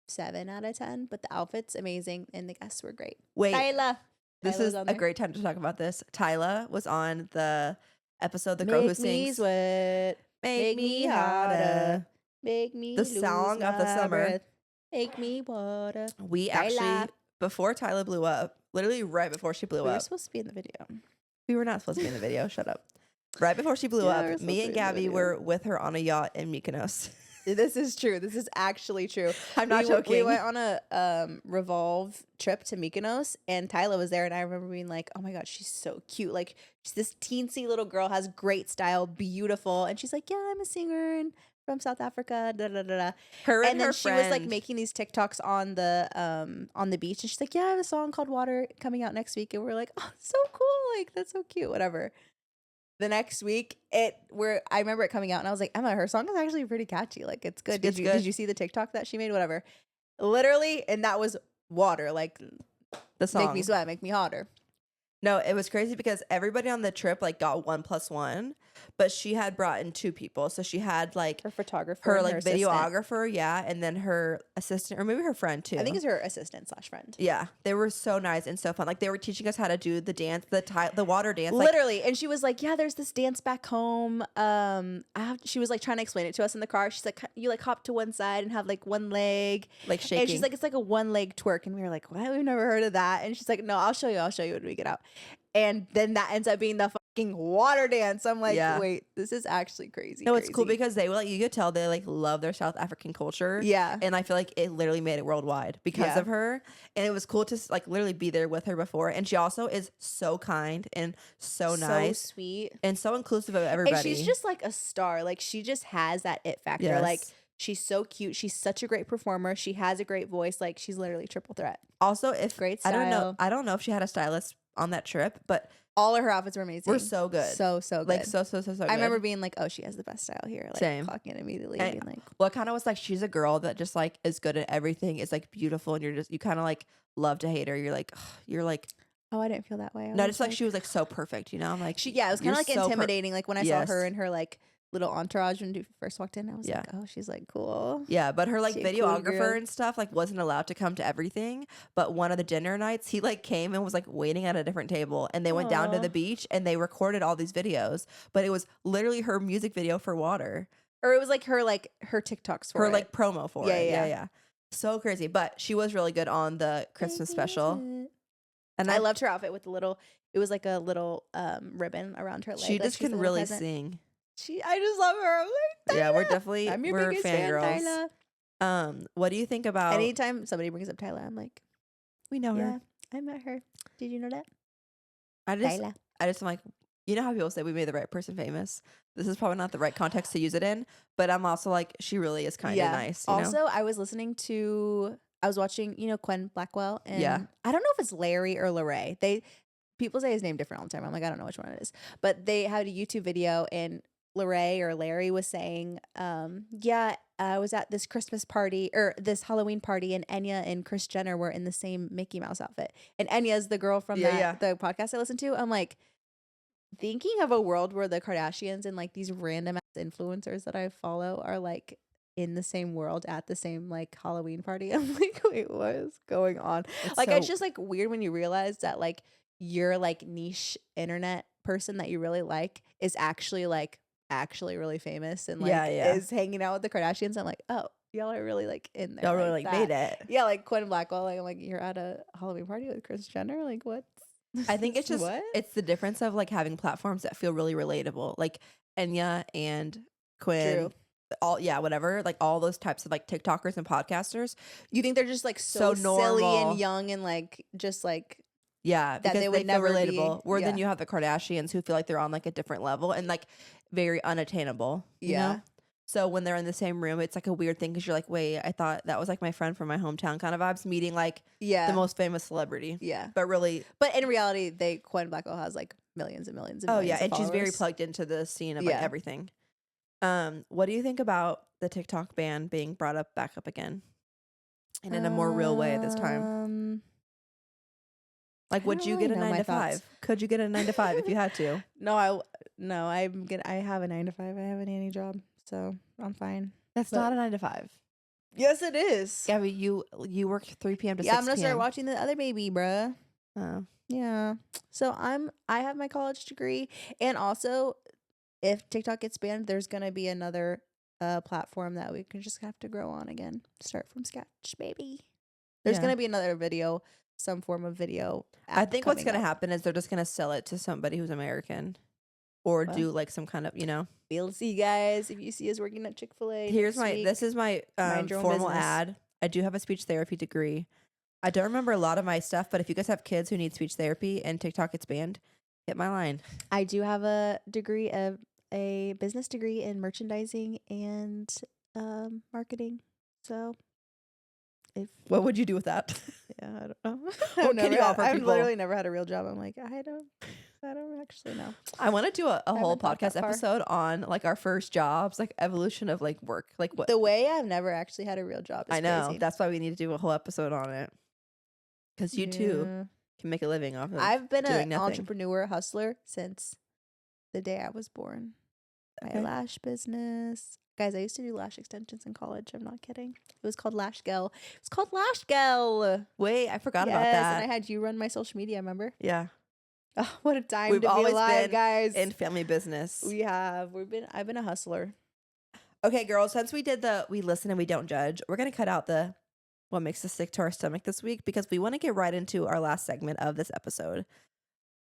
Speaker 1: 7 out of 10, but the outfits amazing and the guests were great.
Speaker 2: Wait,
Speaker 1: Tyla.
Speaker 2: this
Speaker 1: Tyla
Speaker 2: is
Speaker 1: was on
Speaker 2: a
Speaker 1: there.
Speaker 2: great time to talk about this. Tyla was on the episode, the girl who
Speaker 1: Make me
Speaker 2: sings
Speaker 1: sweat.
Speaker 2: Make Me Hotter.
Speaker 1: Make me
Speaker 2: The
Speaker 1: lose
Speaker 2: song of the
Speaker 1: my
Speaker 2: summer.
Speaker 1: breath. Make me water.
Speaker 2: We
Speaker 1: Tyla.
Speaker 2: actually, before Tyla blew up, literally right before she blew
Speaker 1: We were
Speaker 2: up,
Speaker 1: supposed to be in the video.
Speaker 2: we were not supposed to be in the video. Shut up. Right before she blew
Speaker 1: Yeah, we were
Speaker 2: up,
Speaker 1: supposed
Speaker 2: me
Speaker 1: to
Speaker 2: and
Speaker 1: be in the
Speaker 2: Gabi
Speaker 1: video.
Speaker 2: were with her on a yacht in Mykonos.
Speaker 1: This is true. This is actually true.
Speaker 2: I'm not
Speaker 1: We
Speaker 2: joking.
Speaker 1: went on a Revolve trip to Mykonos, and Tyla was there, and I remember being like, "Oh my god, she's so cute! Like, she's this teensy little girl, has great style, beautiful." And she's like, "Yeah, I'm a singer and from South Africa." Da da da da.
Speaker 2: Her
Speaker 1: And then
Speaker 2: her
Speaker 1: she was like
Speaker 2: friend-
Speaker 1: making these TikToks on the beach, and she's like, "Yeah, I have a song called Water coming out next week," and we're like, "Oh, so cool! Like, that's so cute." Whatever. the next week, I remember it coming out and I was like, Emma, her song is actually pretty catchy. Like, it's good.
Speaker 2: It's
Speaker 1: Did
Speaker 2: good.
Speaker 1: you see the TikTok that she made? Whatever. Literally, and that was water. Like,
Speaker 2: The song.
Speaker 1: make me sweat, make me hotter.
Speaker 2: No, it was crazy because everybody on the trip like got 1+1, but she had brought in 2 people. So she had like
Speaker 1: Her photographer,
Speaker 2: her
Speaker 1: and
Speaker 2: like
Speaker 1: her assistant.
Speaker 2: videographer, yeah, and then her assistant or maybe her friend too.
Speaker 1: I think it's her assistant / friend.
Speaker 2: Yeah, they were so nice and so fun. Like they were teaching us how to do the dance, the water dance.
Speaker 1: Literally, and she was like, "Yeah, there's this dance back home." She was like trying to explain it to us in the car. She's like, "You like hop to one side and have like one leg,
Speaker 2: like shaking.
Speaker 1: And she's like, "It's like a one leg twerk," and we were like, "What? We've never heard of that." And she's like, "No, I'll show you when we get out." And then that ends up being the fucking water dance. I'm like,
Speaker 2: Yeah.
Speaker 1: wait, this is actually crazy.
Speaker 2: No, it's cool because they like you could tell they like love their South African culture.
Speaker 1: Yeah.
Speaker 2: And I feel like it literally made it worldwide because
Speaker 1: Yeah.
Speaker 2: of her. And it was cool to like literally be there with her before. And she also is so kind and so nice.
Speaker 1: So sweet.
Speaker 2: And so inclusive of everybody.
Speaker 1: And she's just like a star. Like she just has that it factor.
Speaker 2: Yes.
Speaker 1: Like she's so cute. She's such a great performer. She has a great voice. Like she's literally triple threat.
Speaker 2: Also, if
Speaker 1: Great
Speaker 2: I
Speaker 1: style.
Speaker 2: don't know if she had a stylist on that trip, but
Speaker 1: All of her outfits were amazing.
Speaker 2: we're so good.
Speaker 1: So good.
Speaker 2: Like so good.
Speaker 1: I remember being like, oh, she has the best style here. Like
Speaker 2: Same.
Speaker 1: clocking immediately.
Speaker 2: And-
Speaker 1: Being like,
Speaker 2: well, it kind of was like she's a girl that just like is good at everything. Is like beautiful, and you kind of like love to hate her. You're like
Speaker 1: oh, I didn't feel that way. I
Speaker 2: no,
Speaker 1: was
Speaker 2: just like she was like so perfect. You know, I'm like
Speaker 1: it was kind
Speaker 2: you're
Speaker 1: of like
Speaker 2: so
Speaker 1: intimidating. Like when I saw
Speaker 2: Yes.
Speaker 1: her and her like little entourage when you first walked in, I was
Speaker 2: Yeah.
Speaker 1: like, oh, she's like cool.
Speaker 2: Yeah, but her like
Speaker 1: She a cool
Speaker 2: videographer
Speaker 1: girl.
Speaker 2: and stuff like wasn't allowed to come to everything. But one of the dinner nights, he like came and was like waiting at a different table, and they went down to
Speaker 1: Aw.
Speaker 2: the beach and they recorded all these videos. But it was literally her music video for Water,
Speaker 1: Or it was like her TikToks for
Speaker 2: her
Speaker 1: it.
Speaker 2: like promo for
Speaker 1: Yeah,
Speaker 2: it.
Speaker 1: yeah.
Speaker 2: Yeah. So crazy, but she was really good on the Christmas special. And
Speaker 1: I loved her outfit with the little. It was like a little ribbon around her leg.
Speaker 2: She
Speaker 1: like
Speaker 2: just
Speaker 1: she's
Speaker 2: can
Speaker 1: a little
Speaker 2: really
Speaker 1: peasant.
Speaker 2: sing.
Speaker 1: I just love her. I'm like,
Speaker 2: Yeah, we're
Speaker 1: Tyla.
Speaker 2: definitely
Speaker 1: I'm your
Speaker 2: we're
Speaker 1: biggest fan,
Speaker 2: fangirls.
Speaker 1: Tyla.
Speaker 2: What do you think about?
Speaker 1: Anytime somebody brings up Tyla, I'm like,
Speaker 2: We know
Speaker 1: yeah,
Speaker 2: her.
Speaker 1: I met her. Did you know that?
Speaker 2: I just
Speaker 1: Tyla.
Speaker 2: am like, you know how people say we made the right person famous. This is probably not the right context to use it in, but I'm also like, she really is kind of nice. You know?
Speaker 1: Also, I was watching, Quen Blackwell, and
Speaker 2: Yeah.
Speaker 1: I don't know if it's Larry or Larray. People say his name different all the time. I'm like, I don't know which one it is, but they had a YouTube video, and Larry was saying, I was at this Christmas party or this Halloween party, and Enya and Kris Jenner were in the same Mickey Mouse outfit, and Enya's the girl from the podcast I listened to. I'm like, thinking of a world where the Kardashians and like these random ass influencers that I follow are like in the same world at the same like Halloween party. I'm like, wait, what is going on? It's just like weird when you realize that like your like niche internet person that you really like is actually really famous and like is hanging out with the Kardashians. I'm like, oh, y'all are really like in there.
Speaker 2: Y'all really like
Speaker 1: that.
Speaker 2: made it.
Speaker 1: Yeah, like Quen Blackwell. Like I'm like, you're at a Halloween party with Kris Jenner. Like what?
Speaker 2: I think it's just
Speaker 1: what?
Speaker 2: it's the difference of like having platforms that feel really relatable, like Enya and Quinn.
Speaker 1: True.
Speaker 2: Whatever, like all those types of like TikTokers and podcasters.
Speaker 1: You think they're just like so silly
Speaker 2: normal.
Speaker 1: and young and like just like
Speaker 2: Yeah,
Speaker 1: that
Speaker 2: because
Speaker 1: they would
Speaker 2: feel
Speaker 1: never be-
Speaker 2: relatable. Where then
Speaker 1: yeah.
Speaker 2: you have the Kardashians who feel like they're on like a different level and like very unattainable. You know? So when they're in the same room, it's like a weird thing because you're like, wait, I thought that was like my friend from my hometown kind of vibes, meeting like the most famous celebrity.
Speaker 1: Yeah.
Speaker 2: But really,
Speaker 1: But in reality, Quen Blackwell has like millions and millions and millions of
Speaker 2: and she's very
Speaker 1: followers.
Speaker 2: plugged into the scene of like everything. What do you think about the TikTok ban being brought up back up again? And in a more real way this time? Like,
Speaker 1: I
Speaker 2: would
Speaker 1: don't
Speaker 2: you
Speaker 1: really
Speaker 2: get a
Speaker 1: know
Speaker 2: 9
Speaker 1: my
Speaker 2: to
Speaker 1: thoughts.
Speaker 2: 5? Could you get a 9 to 5 if you had to?
Speaker 1: I have a 9 to 5. I have a nanny job, so I'm fine.
Speaker 2: That's
Speaker 1: But-
Speaker 2: not a 9 to 5.
Speaker 1: Yes, it is.
Speaker 2: Gabby, you work 3 p.m. to 6
Speaker 1: Yeah, I'm gonna
Speaker 2: p.m.
Speaker 1: start watching the other baby, bruh.
Speaker 2: Oh.
Speaker 1: Yeah. So I have my college degree, and also if TikTok gets banned, there's gonna be another platform that we can just have to grow on again. Start from scratch, baby. There's
Speaker 2: Yeah.
Speaker 1: gonna be another video, some form of video.
Speaker 2: I think what's
Speaker 1: coming
Speaker 2: going to
Speaker 1: up.
Speaker 2: happen is they're just going to sell it to somebody who's American or
Speaker 1: What?
Speaker 2: do like some kind of,
Speaker 1: We'll see, guys. If you see us working at Chick-fil-A,
Speaker 2: this is my
Speaker 1: Mind your own
Speaker 2: formal
Speaker 1: business.
Speaker 2: ad. I do have a speech therapy degree. I don't remember a lot of my stuff, but if you guys have kids who need speech therapy and TikTok gets banned, hit my line.
Speaker 1: I do have a business degree in merchandising and marketing. So
Speaker 2: What would you do with that?
Speaker 1: yeah, I don't know.
Speaker 2: What can you offer
Speaker 1: I've
Speaker 2: people?
Speaker 1: literally never had a real job. I'm like, I don't. I don't actually know.
Speaker 2: I want to do a whole
Speaker 1: haven't thought
Speaker 2: podcast
Speaker 1: that far.
Speaker 2: episode on like our first jobs, like evolution of like work, like what.
Speaker 1: The way I've never actually had a real job is
Speaker 2: I know.
Speaker 1: crazy.
Speaker 2: That's why we need to do a whole episode on it. Because you too
Speaker 1: Yeah.
Speaker 2: can make a living off of
Speaker 1: I've been
Speaker 2: doing
Speaker 1: an
Speaker 2: nothing.
Speaker 1: entrepreneur hustler since the day I was born.
Speaker 2: Okay.
Speaker 1: My lash business. Guys, I used to do lash extensions in college. I'm not kidding. It was called Lash Gel. It was called Lash Gel.
Speaker 2: Wait, I forgot about
Speaker 1: Yes,
Speaker 2: that.
Speaker 1: and I had you run my social media, remember?
Speaker 2: Yeah.
Speaker 1: Oh, what a time
Speaker 2: We've
Speaker 1: to be
Speaker 2: always
Speaker 1: alive,
Speaker 2: been
Speaker 1: guys.
Speaker 2: in family business.
Speaker 1: I've been a hustler.
Speaker 2: Okay, girls, since we did we listen and we don't judge, we're going to cut out the what makes us sick to our stomach this week because we want to get right into our last segment of this episode.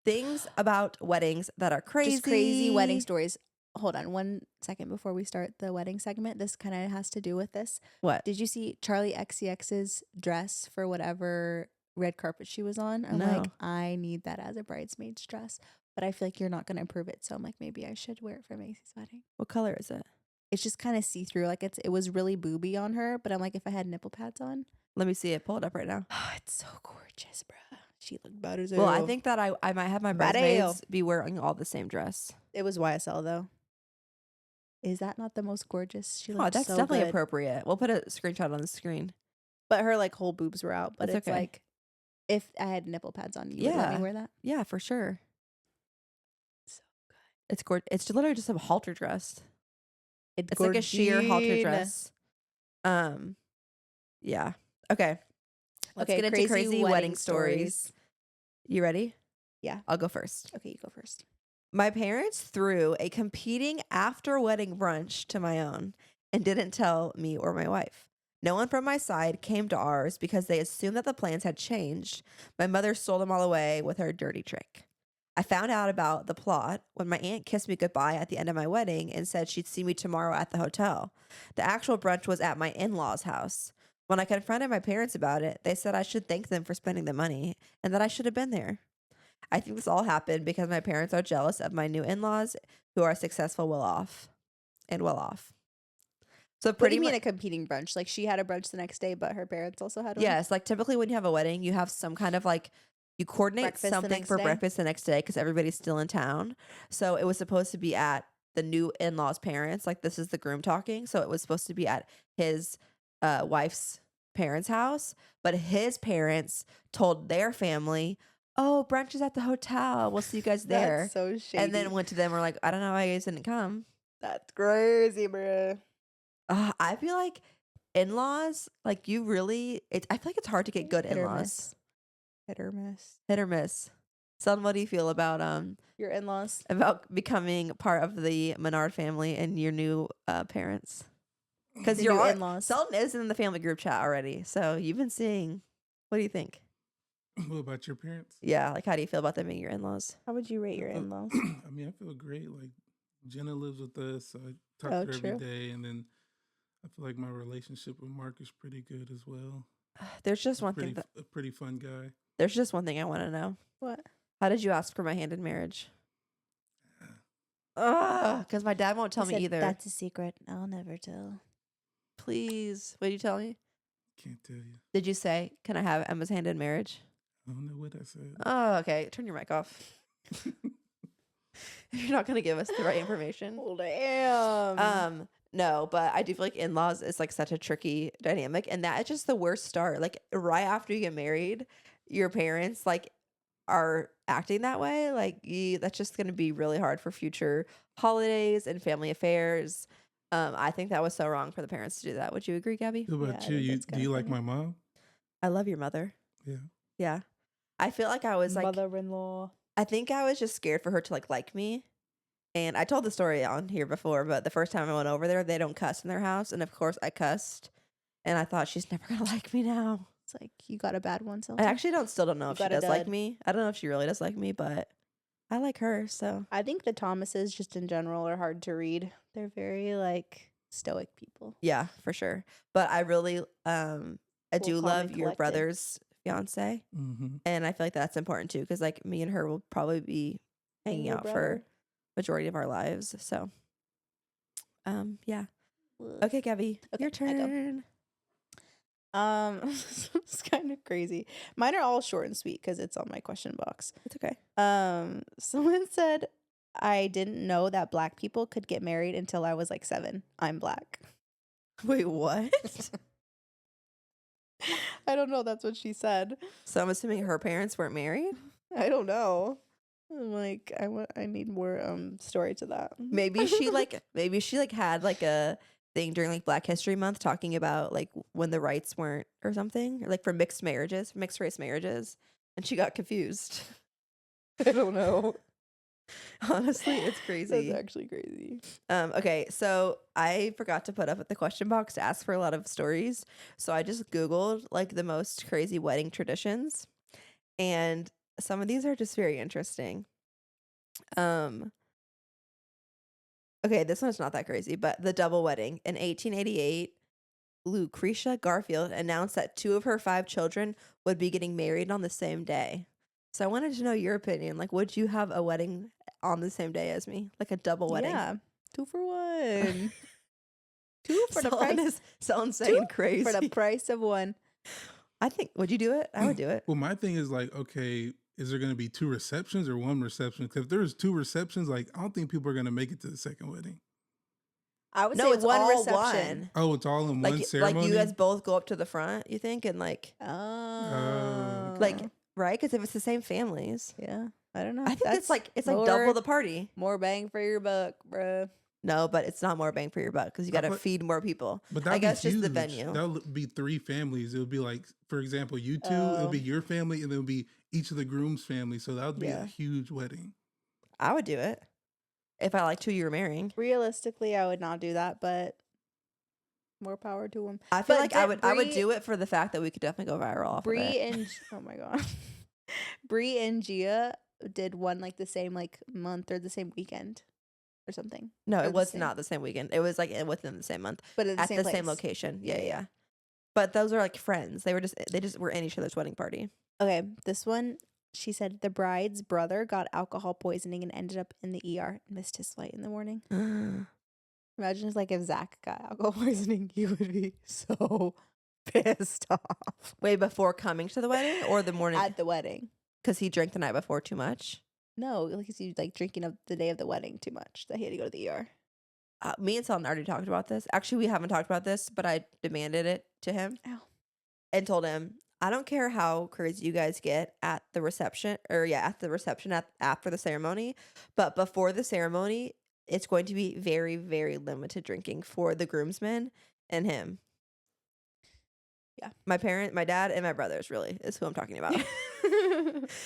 Speaker 2: Things about weddings that are crazy.
Speaker 1: Just crazy wedding stories. Hold on 1 second before we start the wedding segment. This kind of has to do with this.
Speaker 2: What?
Speaker 1: Did you see Charlie XCX's dress for whatever red carpet she was on? I'm
Speaker 2: No.
Speaker 1: like, I need that as a bridesmaid's dress. But I feel like you're not going to approve it. So I'm like, maybe I should wear it for Macy's wedding.
Speaker 2: What color is it?
Speaker 1: It's just kind of see-through. Like it was really booby on her. But I'm like, if I had nipple pads on.
Speaker 2: Let me see it. Pull it up right now.
Speaker 1: Oh, it's so gorgeous, bruh. She looked better as
Speaker 2: Well, I
Speaker 1: hell.
Speaker 2: think that I might have my
Speaker 1: Bad
Speaker 2: bridesmaids be wearing all the same dress.
Speaker 1: It was YSL though. Is that not the most gorgeous? She
Speaker 2: Oh,
Speaker 1: looked
Speaker 2: that's
Speaker 1: so
Speaker 2: definitely
Speaker 1: good.
Speaker 2: appropriate. We'll put a screenshot on the screen.
Speaker 1: But her like whole boobs were out. But
Speaker 2: That's
Speaker 1: it's
Speaker 2: okay.
Speaker 1: like, if I had nipple pads on, you would let
Speaker 2: Yeah.
Speaker 1: me wear that?
Speaker 2: Yeah, for sure.
Speaker 1: So good.
Speaker 2: It's gorgeous. It's literally just a halter dress. It's like a sheer halter
Speaker 1: gorgeous.
Speaker 2: dress. Yeah. Okay. Let's
Speaker 1: Okay,
Speaker 2: get into crazy wedding stories. You ready?
Speaker 1: Yeah.
Speaker 2: I'll go first.
Speaker 1: Okay, you go first.
Speaker 2: My parents threw a competing after wedding brunch to my own and didn't tell me or my wife. No one from my side came to ours because they assumed that the plans had changed. My mother stole them all away with her dirty trick. I found out about the plot when my aunt kissed me goodbye at the end of my wedding and said she'd see me tomorrow at the hotel. The actual brunch was at my in-laws' house. When I confronted my parents about it, they said I should thank them for spending the money and that I should have been there. I think this all happened because my parents are jealous of my new in-laws who are successful, well off. So
Speaker 1: What do
Speaker 2: pretty
Speaker 1: you mean
Speaker 2: much,
Speaker 1: a competing brunch? Like she had a brunch the next day, but her parents also had one?
Speaker 2: yes, like typically when you have a wedding, you have some kind of like, you coordinate
Speaker 1: Breakfast the
Speaker 2: something
Speaker 1: next
Speaker 2: for
Speaker 1: day?
Speaker 2: breakfast the next day because everybody's still in town. So it was supposed to be at the new in-laws' parents. Like this is the groom talking. So it was supposed to be at his wife's parents' house. But his parents told their family, oh, brunch is at the hotel. We'll see you guys there.
Speaker 1: That's so shady.
Speaker 2: And then went to them and were like, I don't know why you guys didn't come.
Speaker 1: That's crazy, bruh.
Speaker 2: I feel like in-laws, like you really, I feel like it's hard to get good
Speaker 1: Hit or
Speaker 2: in-laws.
Speaker 1: miss. Hit or miss.
Speaker 2: Hit or miss. Son, what do you feel about
Speaker 1: Your in-laws.
Speaker 2: becoming part of the Menard family and your new parents? Because
Speaker 1: The
Speaker 2: your
Speaker 1: new in-laws.
Speaker 2: Selton is in the family group chat already, so you've been seeing. What do you think?
Speaker 3: What about your parents?
Speaker 2: Yeah, like how do you feel about them being your in-laws?
Speaker 1: How would you rate your in-laws?
Speaker 3: I mean, I feel great. Like Jenna lives with us. So I talk
Speaker 1: Oh,
Speaker 3: to her
Speaker 1: true.
Speaker 3: every day, and then I feel like my relationship with Mark is pretty good as well.
Speaker 2: There's just
Speaker 3: He's
Speaker 2: one thing.
Speaker 3: a pretty fun guy.
Speaker 2: There's just one thing I want to know.
Speaker 1: What?
Speaker 2: How did you ask for my hand in marriage? Because my dad won't tell
Speaker 1: He
Speaker 2: me
Speaker 1: said,
Speaker 2: either.
Speaker 1: That's a secret. I'll never tell.
Speaker 2: Please, what did you tell me?
Speaker 3: Can't tell you.
Speaker 2: Did you say, "Can I have Emma's hand in marriage"?
Speaker 3: I don't know what I said.
Speaker 2: Oh, okay. Turn your mic off. You're not gonna give us the right information.
Speaker 1: Oh, damn.
Speaker 2: No, but I do feel like in-laws is like such a tricky dynamic, and that is just the worst start. Like right after you get married, your parents like are acting that way. Like that's just gonna be really hard for future holidays and family affairs. I think that was so wrong for the parents to do that. Would you agree, Gabi?
Speaker 3: What
Speaker 1: Yeah,
Speaker 3: about
Speaker 1: I
Speaker 3: you?
Speaker 1: think
Speaker 3: You
Speaker 1: that's
Speaker 3: do
Speaker 1: kinda
Speaker 3: you like
Speaker 1: funny.
Speaker 3: my mom?
Speaker 2: I love your mother.
Speaker 3: Yeah.
Speaker 2: Yeah, I feel like I was like,
Speaker 1: Mother-in-law.
Speaker 2: I think I was just scared for her to like me. And I told the story on here before, but the first time I went over there, they don't cuss in their house. And of course I cussed. And I thought she's never going to like me now.
Speaker 1: It's like you got a bad one.
Speaker 2: I
Speaker 1: Sometimes.
Speaker 2: actually still don't know
Speaker 1: You
Speaker 2: if she
Speaker 1: got a
Speaker 2: does like
Speaker 1: dud.
Speaker 2: me. I don't know if she really does like me, but I like her. So
Speaker 1: I think the Thomases just in general are hard to read. They're very like stoic people.
Speaker 2: yeah, for sure. But I really, I do
Speaker 1: calm
Speaker 2: love
Speaker 1: and
Speaker 2: your
Speaker 1: collected.
Speaker 2: brother's fiance.
Speaker 3: Mm-hmm.
Speaker 2: And I feel like that's important too. Cause like me and her will probably be hanging
Speaker 1: your
Speaker 2: out for
Speaker 1: brother.
Speaker 2: majority of our lives. So, yeah.
Speaker 1: Ugh.
Speaker 2: Okay, Gabi,
Speaker 1: Okay,
Speaker 2: your
Speaker 1: I go.
Speaker 2: turn.
Speaker 1: It's kind of crazy. Mine are all short and sweet because it's on my question box.
Speaker 2: It's okay.
Speaker 1: Someone said, I didn't know that black people could get married until I was like 7. I'm black.
Speaker 2: Wait, what?
Speaker 1: I don't know. That's what she said.
Speaker 2: So I'm assuming her parents weren't married?
Speaker 1: I don't know. I'm like, I need more story to that.
Speaker 2: Maybe she had like a thing during like Black History Month talking about like when the rights weren't or something, or like for mixed race marriages, and she got confused.
Speaker 1: I don't know.
Speaker 2: Honestly, it's
Speaker 1: That's
Speaker 2: crazy.
Speaker 1: actually crazy.
Speaker 2: Okay, so I forgot to put up at the question box to ask for a lot of stories. So I just Googled like the most crazy wedding traditions, and some of these are just very interesting. Okay, this one's not that crazy, but the double wedding. In 1888, Lucretia Garfield announced that 2 of her 5 children would be getting married on the same day. So I wanted to know your opinion. Like, would you have a wedding on the same day as me? Like a double wedding?
Speaker 1: Yeah. 2 for 1. 2 for the price.
Speaker 2: Sounds saying crazy.
Speaker 1: For the price of 1.
Speaker 2: I think, would you do it? I would do it.
Speaker 3: Well, my thing is like, okay, is there going to be 2 receptions or 1 reception? Because if there's 2 receptions, like, I don't think people are going to make it to the second wedding.
Speaker 1: I would
Speaker 2: No,
Speaker 1: say
Speaker 2: it's
Speaker 1: 1
Speaker 2: all
Speaker 1: reception.
Speaker 2: one.
Speaker 3: Oh, it's all in one
Speaker 2: Like
Speaker 3: ceremony?
Speaker 2: you guys both go up to the front, you think? And like,
Speaker 1: Oh.
Speaker 2: right? Because if it's the same families.
Speaker 1: Yeah. I don't know.
Speaker 2: I think it's like
Speaker 1: more-
Speaker 2: double the party.
Speaker 1: More bang for your buck, bruh.
Speaker 2: No, but it's not more bang for your buck because you got to
Speaker 3: but-
Speaker 2: feed more people.
Speaker 3: But
Speaker 2: I
Speaker 3: that'd
Speaker 2: guess
Speaker 3: be
Speaker 2: just the
Speaker 3: huge.
Speaker 2: venue.
Speaker 3: That would be 3 families. It would be like, for example, you 2, it'll be your family, and then it'll be each of the groom's family. So that would be a huge wedding.
Speaker 2: I would do it if I liked who you were marrying.
Speaker 1: Realistically, I would not do that, but more power to him.
Speaker 2: I feel
Speaker 1: But
Speaker 2: like I would do it for the fact that we could definitely go viral off of
Speaker 1: Bree
Speaker 2: it.
Speaker 1: and oh my god, Bree and Gia did one like the same like month or the same weekend or something.
Speaker 2: No,
Speaker 1: or
Speaker 2: it
Speaker 1: the
Speaker 2: was
Speaker 1: same-
Speaker 2: not the same weekend. It was like within the same month
Speaker 1: but at
Speaker 2: at
Speaker 1: the
Speaker 2: the
Speaker 1: same
Speaker 2: same
Speaker 1: place.
Speaker 2: location.
Speaker 1: Yeah,
Speaker 2: Yeah,
Speaker 1: yeah.
Speaker 2: yeah. But those are like friends. They just were in each other's wedding party.
Speaker 1: Okay, this one. She said the bride's brother got alcohol poisoning and ended up in the ER. Missed his flight in the morning. Imagine it's like if Zach got alcohol poisoning, he would be so pissed off
Speaker 2: Wait, before coming to the wedding or the morning?
Speaker 1: at the wedding.
Speaker 2: Because he drank the night before too much.
Speaker 1: No, like he's like drinking up the day of the wedding too much that he had to go to the ER.
Speaker 2: Me and Selton already talked about this. Actually, we haven't talked about this, but I demanded it to him.
Speaker 1: Ow.
Speaker 2: And told him, I don't care how crazy you guys get at the reception, after the ceremony, but before the ceremony, it's going to be very, very limited drinking for the groomsmen and him.
Speaker 1: Yeah.
Speaker 2: My dad, and my brothers really is who I'm talking about.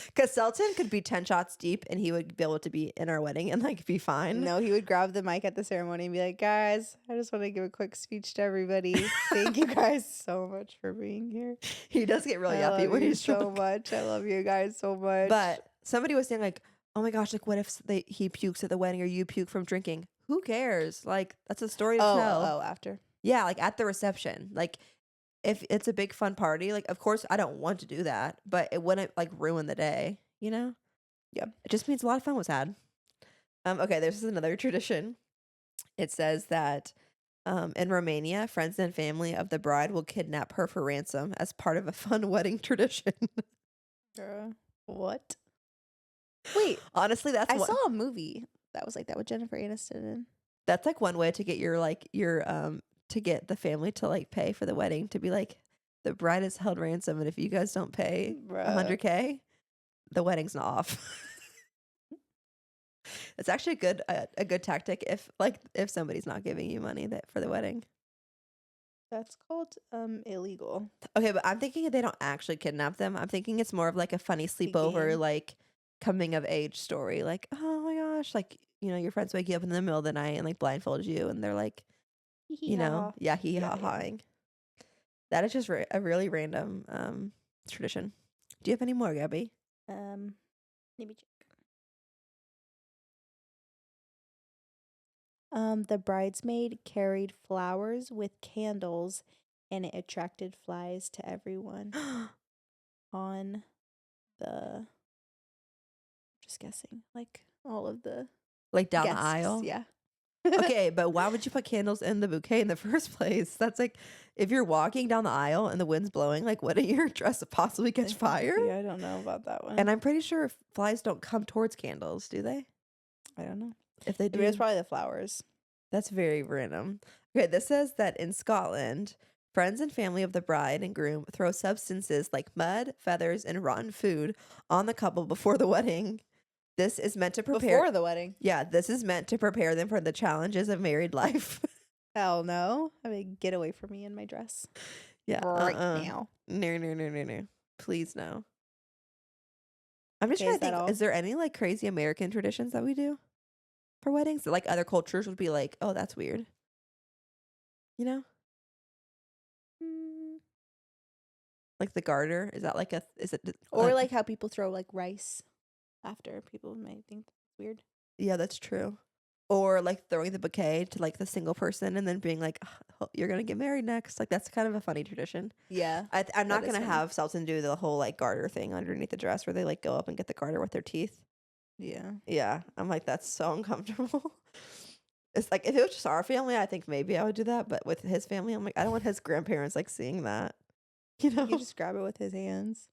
Speaker 2: Because Selton could be 10 shots deep and he would be able to be in our wedding and like be fine.
Speaker 1: No, he would grab the mic at the ceremony and be like, guys, I just want to give a quick speech to everybody. Thank you guys so much for being here.
Speaker 2: He does get really
Speaker 1: I
Speaker 2: yuppie
Speaker 1: love
Speaker 2: when
Speaker 1: you
Speaker 2: he's
Speaker 1: so
Speaker 2: drunk.
Speaker 1: much. I love you guys so much.
Speaker 2: But somebody was saying like, oh my gosh, like what if he pukes at the wedding or you puke from drinking? Who cares? Like that's a story to tell.
Speaker 1: Oh, after.
Speaker 2: Yeah, like at the reception. Like if it's a big fun party, like of course I don't want to do that, but it wouldn't like ruin the day, you know?
Speaker 1: Yeah.
Speaker 2: It just means a lot of fun was had. Okay, this is another tradition. It says that in Romania, friends and family of the bride will kidnap her for ransom as part of a fun wedding tradition.
Speaker 1: What? Wait,
Speaker 2: Honestly,
Speaker 1: I saw a movie that was like that with Jennifer Aniston in.
Speaker 2: that's like one way to get your to get the family to like pay for the wedding, to be like, the bride is held ransom, and if you guys don't pay $100K, the wedding's not off. It's actually a good tactic if somebody's not giving you money for the wedding.
Speaker 1: That's called illegal.
Speaker 2: Okay, but I'm thinking they don't actually kidnap them. I'm thinking it's more of like a funny sleepover,
Speaker 1: game.
Speaker 2: like coming of age story. Like, oh my gosh, like, you know, your friends wake you up in the middle of the night and like blindfold you, and they're like, you know, hee-haw-hawing. That is just a really random tradition. Do you have any more, Gabi?
Speaker 1: Let me check. The bridesmaid carried flowers with candles, and it attracted flies to everyone on the. Just guessing, like all of the
Speaker 2: Like down
Speaker 1: guests,
Speaker 2: the aisle?
Speaker 1: yeah.
Speaker 2: Okay, but why would you put candles in the bouquet in the first place? That's like, if you're walking down the aisle and the wind's blowing, like, wouldn't your dress possibly catch fire?
Speaker 1: Yeah, I don't know about that one.
Speaker 2: And I'm pretty sure flies don't come towards candles, do they?
Speaker 1: I don't know.
Speaker 2: If they
Speaker 1: I
Speaker 2: do,
Speaker 1: mean, it's probably the flowers.
Speaker 2: that's very random. Okay, this says that in Scotland, friends and family of the bride and groom throw substances like mud, feathers, and rotten food on the couple before the wedding. This is meant to prepare.
Speaker 1: Before the wedding.
Speaker 2: Yeah, this is meant to prepare them for the challenges of married life.
Speaker 1: Hell no. I mean, get away from me in my dress.
Speaker 2: Yeah,
Speaker 1: Right now.
Speaker 2: No. Please no. I'm just
Speaker 1: Okay,
Speaker 2: trying
Speaker 1: is
Speaker 2: to
Speaker 1: that
Speaker 2: think.
Speaker 1: all?
Speaker 2: Is there any like crazy American traditions that we do for weddings that like other cultures would be like, oh, that's weird? You know,
Speaker 1: Mm.
Speaker 2: like the garter. Is that like a? Is it?
Speaker 1: Or like how people throw like rice after. People might think that's weird.
Speaker 2: Yeah, that's true. Or like throwing the bouquet to like the single person and then being like, oh, you're gonna get married next. Like that's kind of a funny tradition.
Speaker 1: Yeah.
Speaker 2: I'm not
Speaker 1: That is
Speaker 2: gonna
Speaker 1: funny.
Speaker 2: have Selton do the whole like garter thing underneath the dress where they like go up and get the garter with their teeth.
Speaker 1: Yeah.
Speaker 2: Yeah, I'm like, that's so uncomfortable. It's like if it was just our family, I think maybe I would do that. But with his family, I'm like, I don't want his grandparents like seeing that. You know?
Speaker 1: You just grab it with his hands.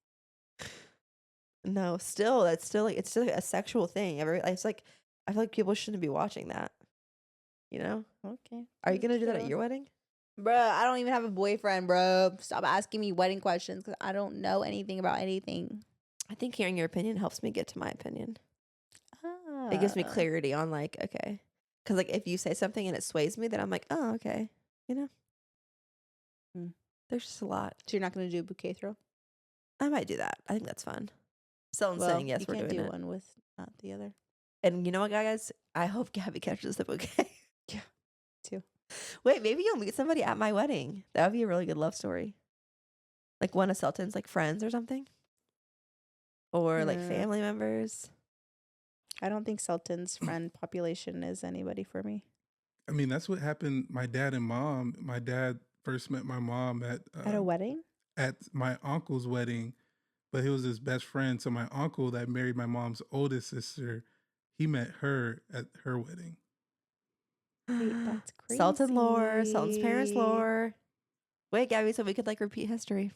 Speaker 2: No, still, that's still like it's still a sexual thing. It's like I feel like people shouldn't be watching that. You know?
Speaker 1: Okay.
Speaker 2: Are you gonna do that at
Speaker 1: Sure.
Speaker 2: your wedding?
Speaker 1: Bruh, I don't even have a boyfriend, bro. Stop asking me wedding questions because I don't know anything about anything.
Speaker 2: I think hearing your opinion helps me get to my opinion. It gives me clarity on like, okay. Because like if you say something and it sways me, then I'm like, oh, okay. You know?
Speaker 1: Hmm.
Speaker 2: There's just a lot.
Speaker 1: So you're not going to do a bouquet throw?
Speaker 2: I might do that. I think that's fun. Selton's
Speaker 1: Well,
Speaker 2: saying yes,
Speaker 1: you
Speaker 2: we're
Speaker 1: can't
Speaker 2: doing
Speaker 1: do
Speaker 2: it.
Speaker 1: one with not the other.
Speaker 2: And you know what, guys? I hope Gabi catches the bouquet.
Speaker 1: Yeah, too.
Speaker 2: Wait, maybe you'll meet somebody at my wedding. That would be a really good love story. Like one of Selton's like friends or something. Or like
Speaker 1: Yeah.
Speaker 2: family members.
Speaker 1: I don't think Sultan's friend population is anybody for me.
Speaker 3: I mean, that's what happened. My dad and mom. My dad first met my mom
Speaker 1: At a wedding?
Speaker 3: at my uncle's wedding, but he was his best friend. So my uncle that married my mom's oldest sister, he met her at her wedding.
Speaker 1: Wait, that's crazy.
Speaker 2: Sultan lore, Sultan's parents lore. Wait, Gabi, so we could like repeat history.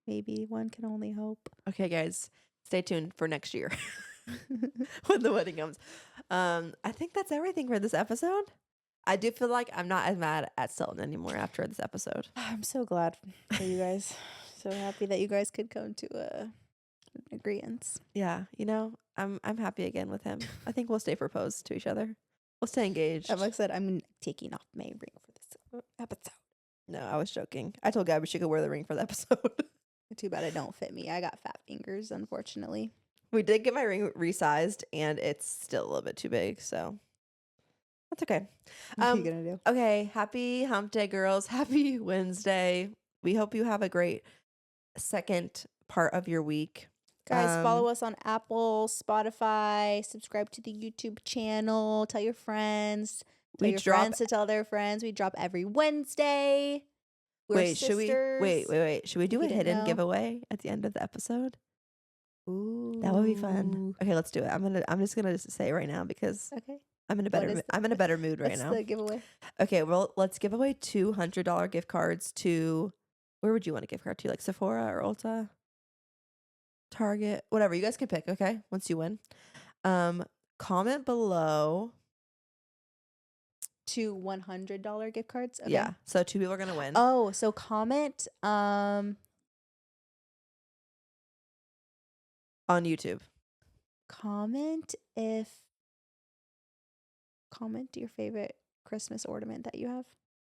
Speaker 1: Maybe one can only hope.
Speaker 2: Okay, guys, stay tuned for next year when the wedding comes. I think that's everything for this episode. I do feel like I'm not as mad at Sultan anymore after this episode.
Speaker 1: I'm so glad for you guys. So happy that you guys could come to an agreement.
Speaker 2: Yeah, you know, I'm happy again with him. I think we'll stay proposed to each other. We'll stay engaged.
Speaker 1: Like I said, I'm taking off my ring for this episode.
Speaker 2: No, I was joking. I told Gabi she could wear the ring for the episode.
Speaker 1: Too bad it don't fit me. I got fat fingers, unfortunately.
Speaker 2: We did get my ring resized, and it's still a little bit too big, so that's okay.
Speaker 1: What are you gonna do?
Speaker 2: Okay, happy hump day, girls. Happy Wednesday. We hope you have a great second part of your week.
Speaker 1: Guys, follow us on Apple, Spotify, subscribe to the YouTube channel, tell your friends, tell your friends to tell their friends. We drop every Wednesday. We're
Speaker 2: Should we wait. Should we do
Speaker 1: If
Speaker 2: a
Speaker 1: you didn't
Speaker 2: hidden
Speaker 1: know.
Speaker 2: giveaway at the end of the episode?
Speaker 1: Ooh.
Speaker 2: That would be fun. Okay, let's do it. I'm just gonna say it right now because
Speaker 1: Okay.
Speaker 2: I'm in a
Speaker 1: What
Speaker 2: better
Speaker 1: is
Speaker 2: I'm in a better mood right
Speaker 1: What's
Speaker 2: now.
Speaker 1: the giveaway?
Speaker 2: Okay, well, let's give away $200 gift cards to where would you want a gift card to? Like Sephora or Ulta? Target, whatever. You guys can pick, okay? Once you win. Comment below.
Speaker 1: 2 $100 gift cards? Okay.
Speaker 2: Yeah. So 2 people are gonna win.
Speaker 1: Oh, so comment
Speaker 2: On YouTube.
Speaker 1: comment your favorite Christmas ornament that you have.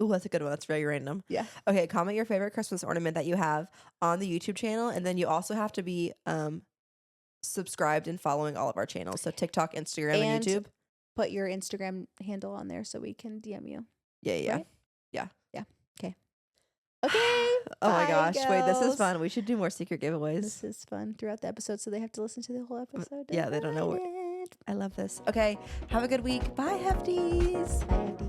Speaker 2: Ooh, that's a good one. That's very random.
Speaker 1: Yeah.
Speaker 2: Okay, comment your favorite Christmas ornament that you have on the YouTube channel, and then you also have to be subscribed and following all of our channels. So TikTok, Instagram, and YouTube.
Speaker 1: Put your Instagram handle on there so we can DM you.
Speaker 2: Yeah.
Speaker 1: Right?
Speaker 2: Yeah.
Speaker 1: Okay. Okay.
Speaker 2: Oh my
Speaker 1: bye,
Speaker 2: gosh. Wait, this is
Speaker 1: girls.
Speaker 2: fun. We should do more secret giveaways.
Speaker 1: This is fun throughout the episode, so they have to listen to the whole episode.
Speaker 2: yeah, they don't know
Speaker 1: what.
Speaker 2: I love this. Okay, have a good week. Bye, Hefties.
Speaker 1: Bye.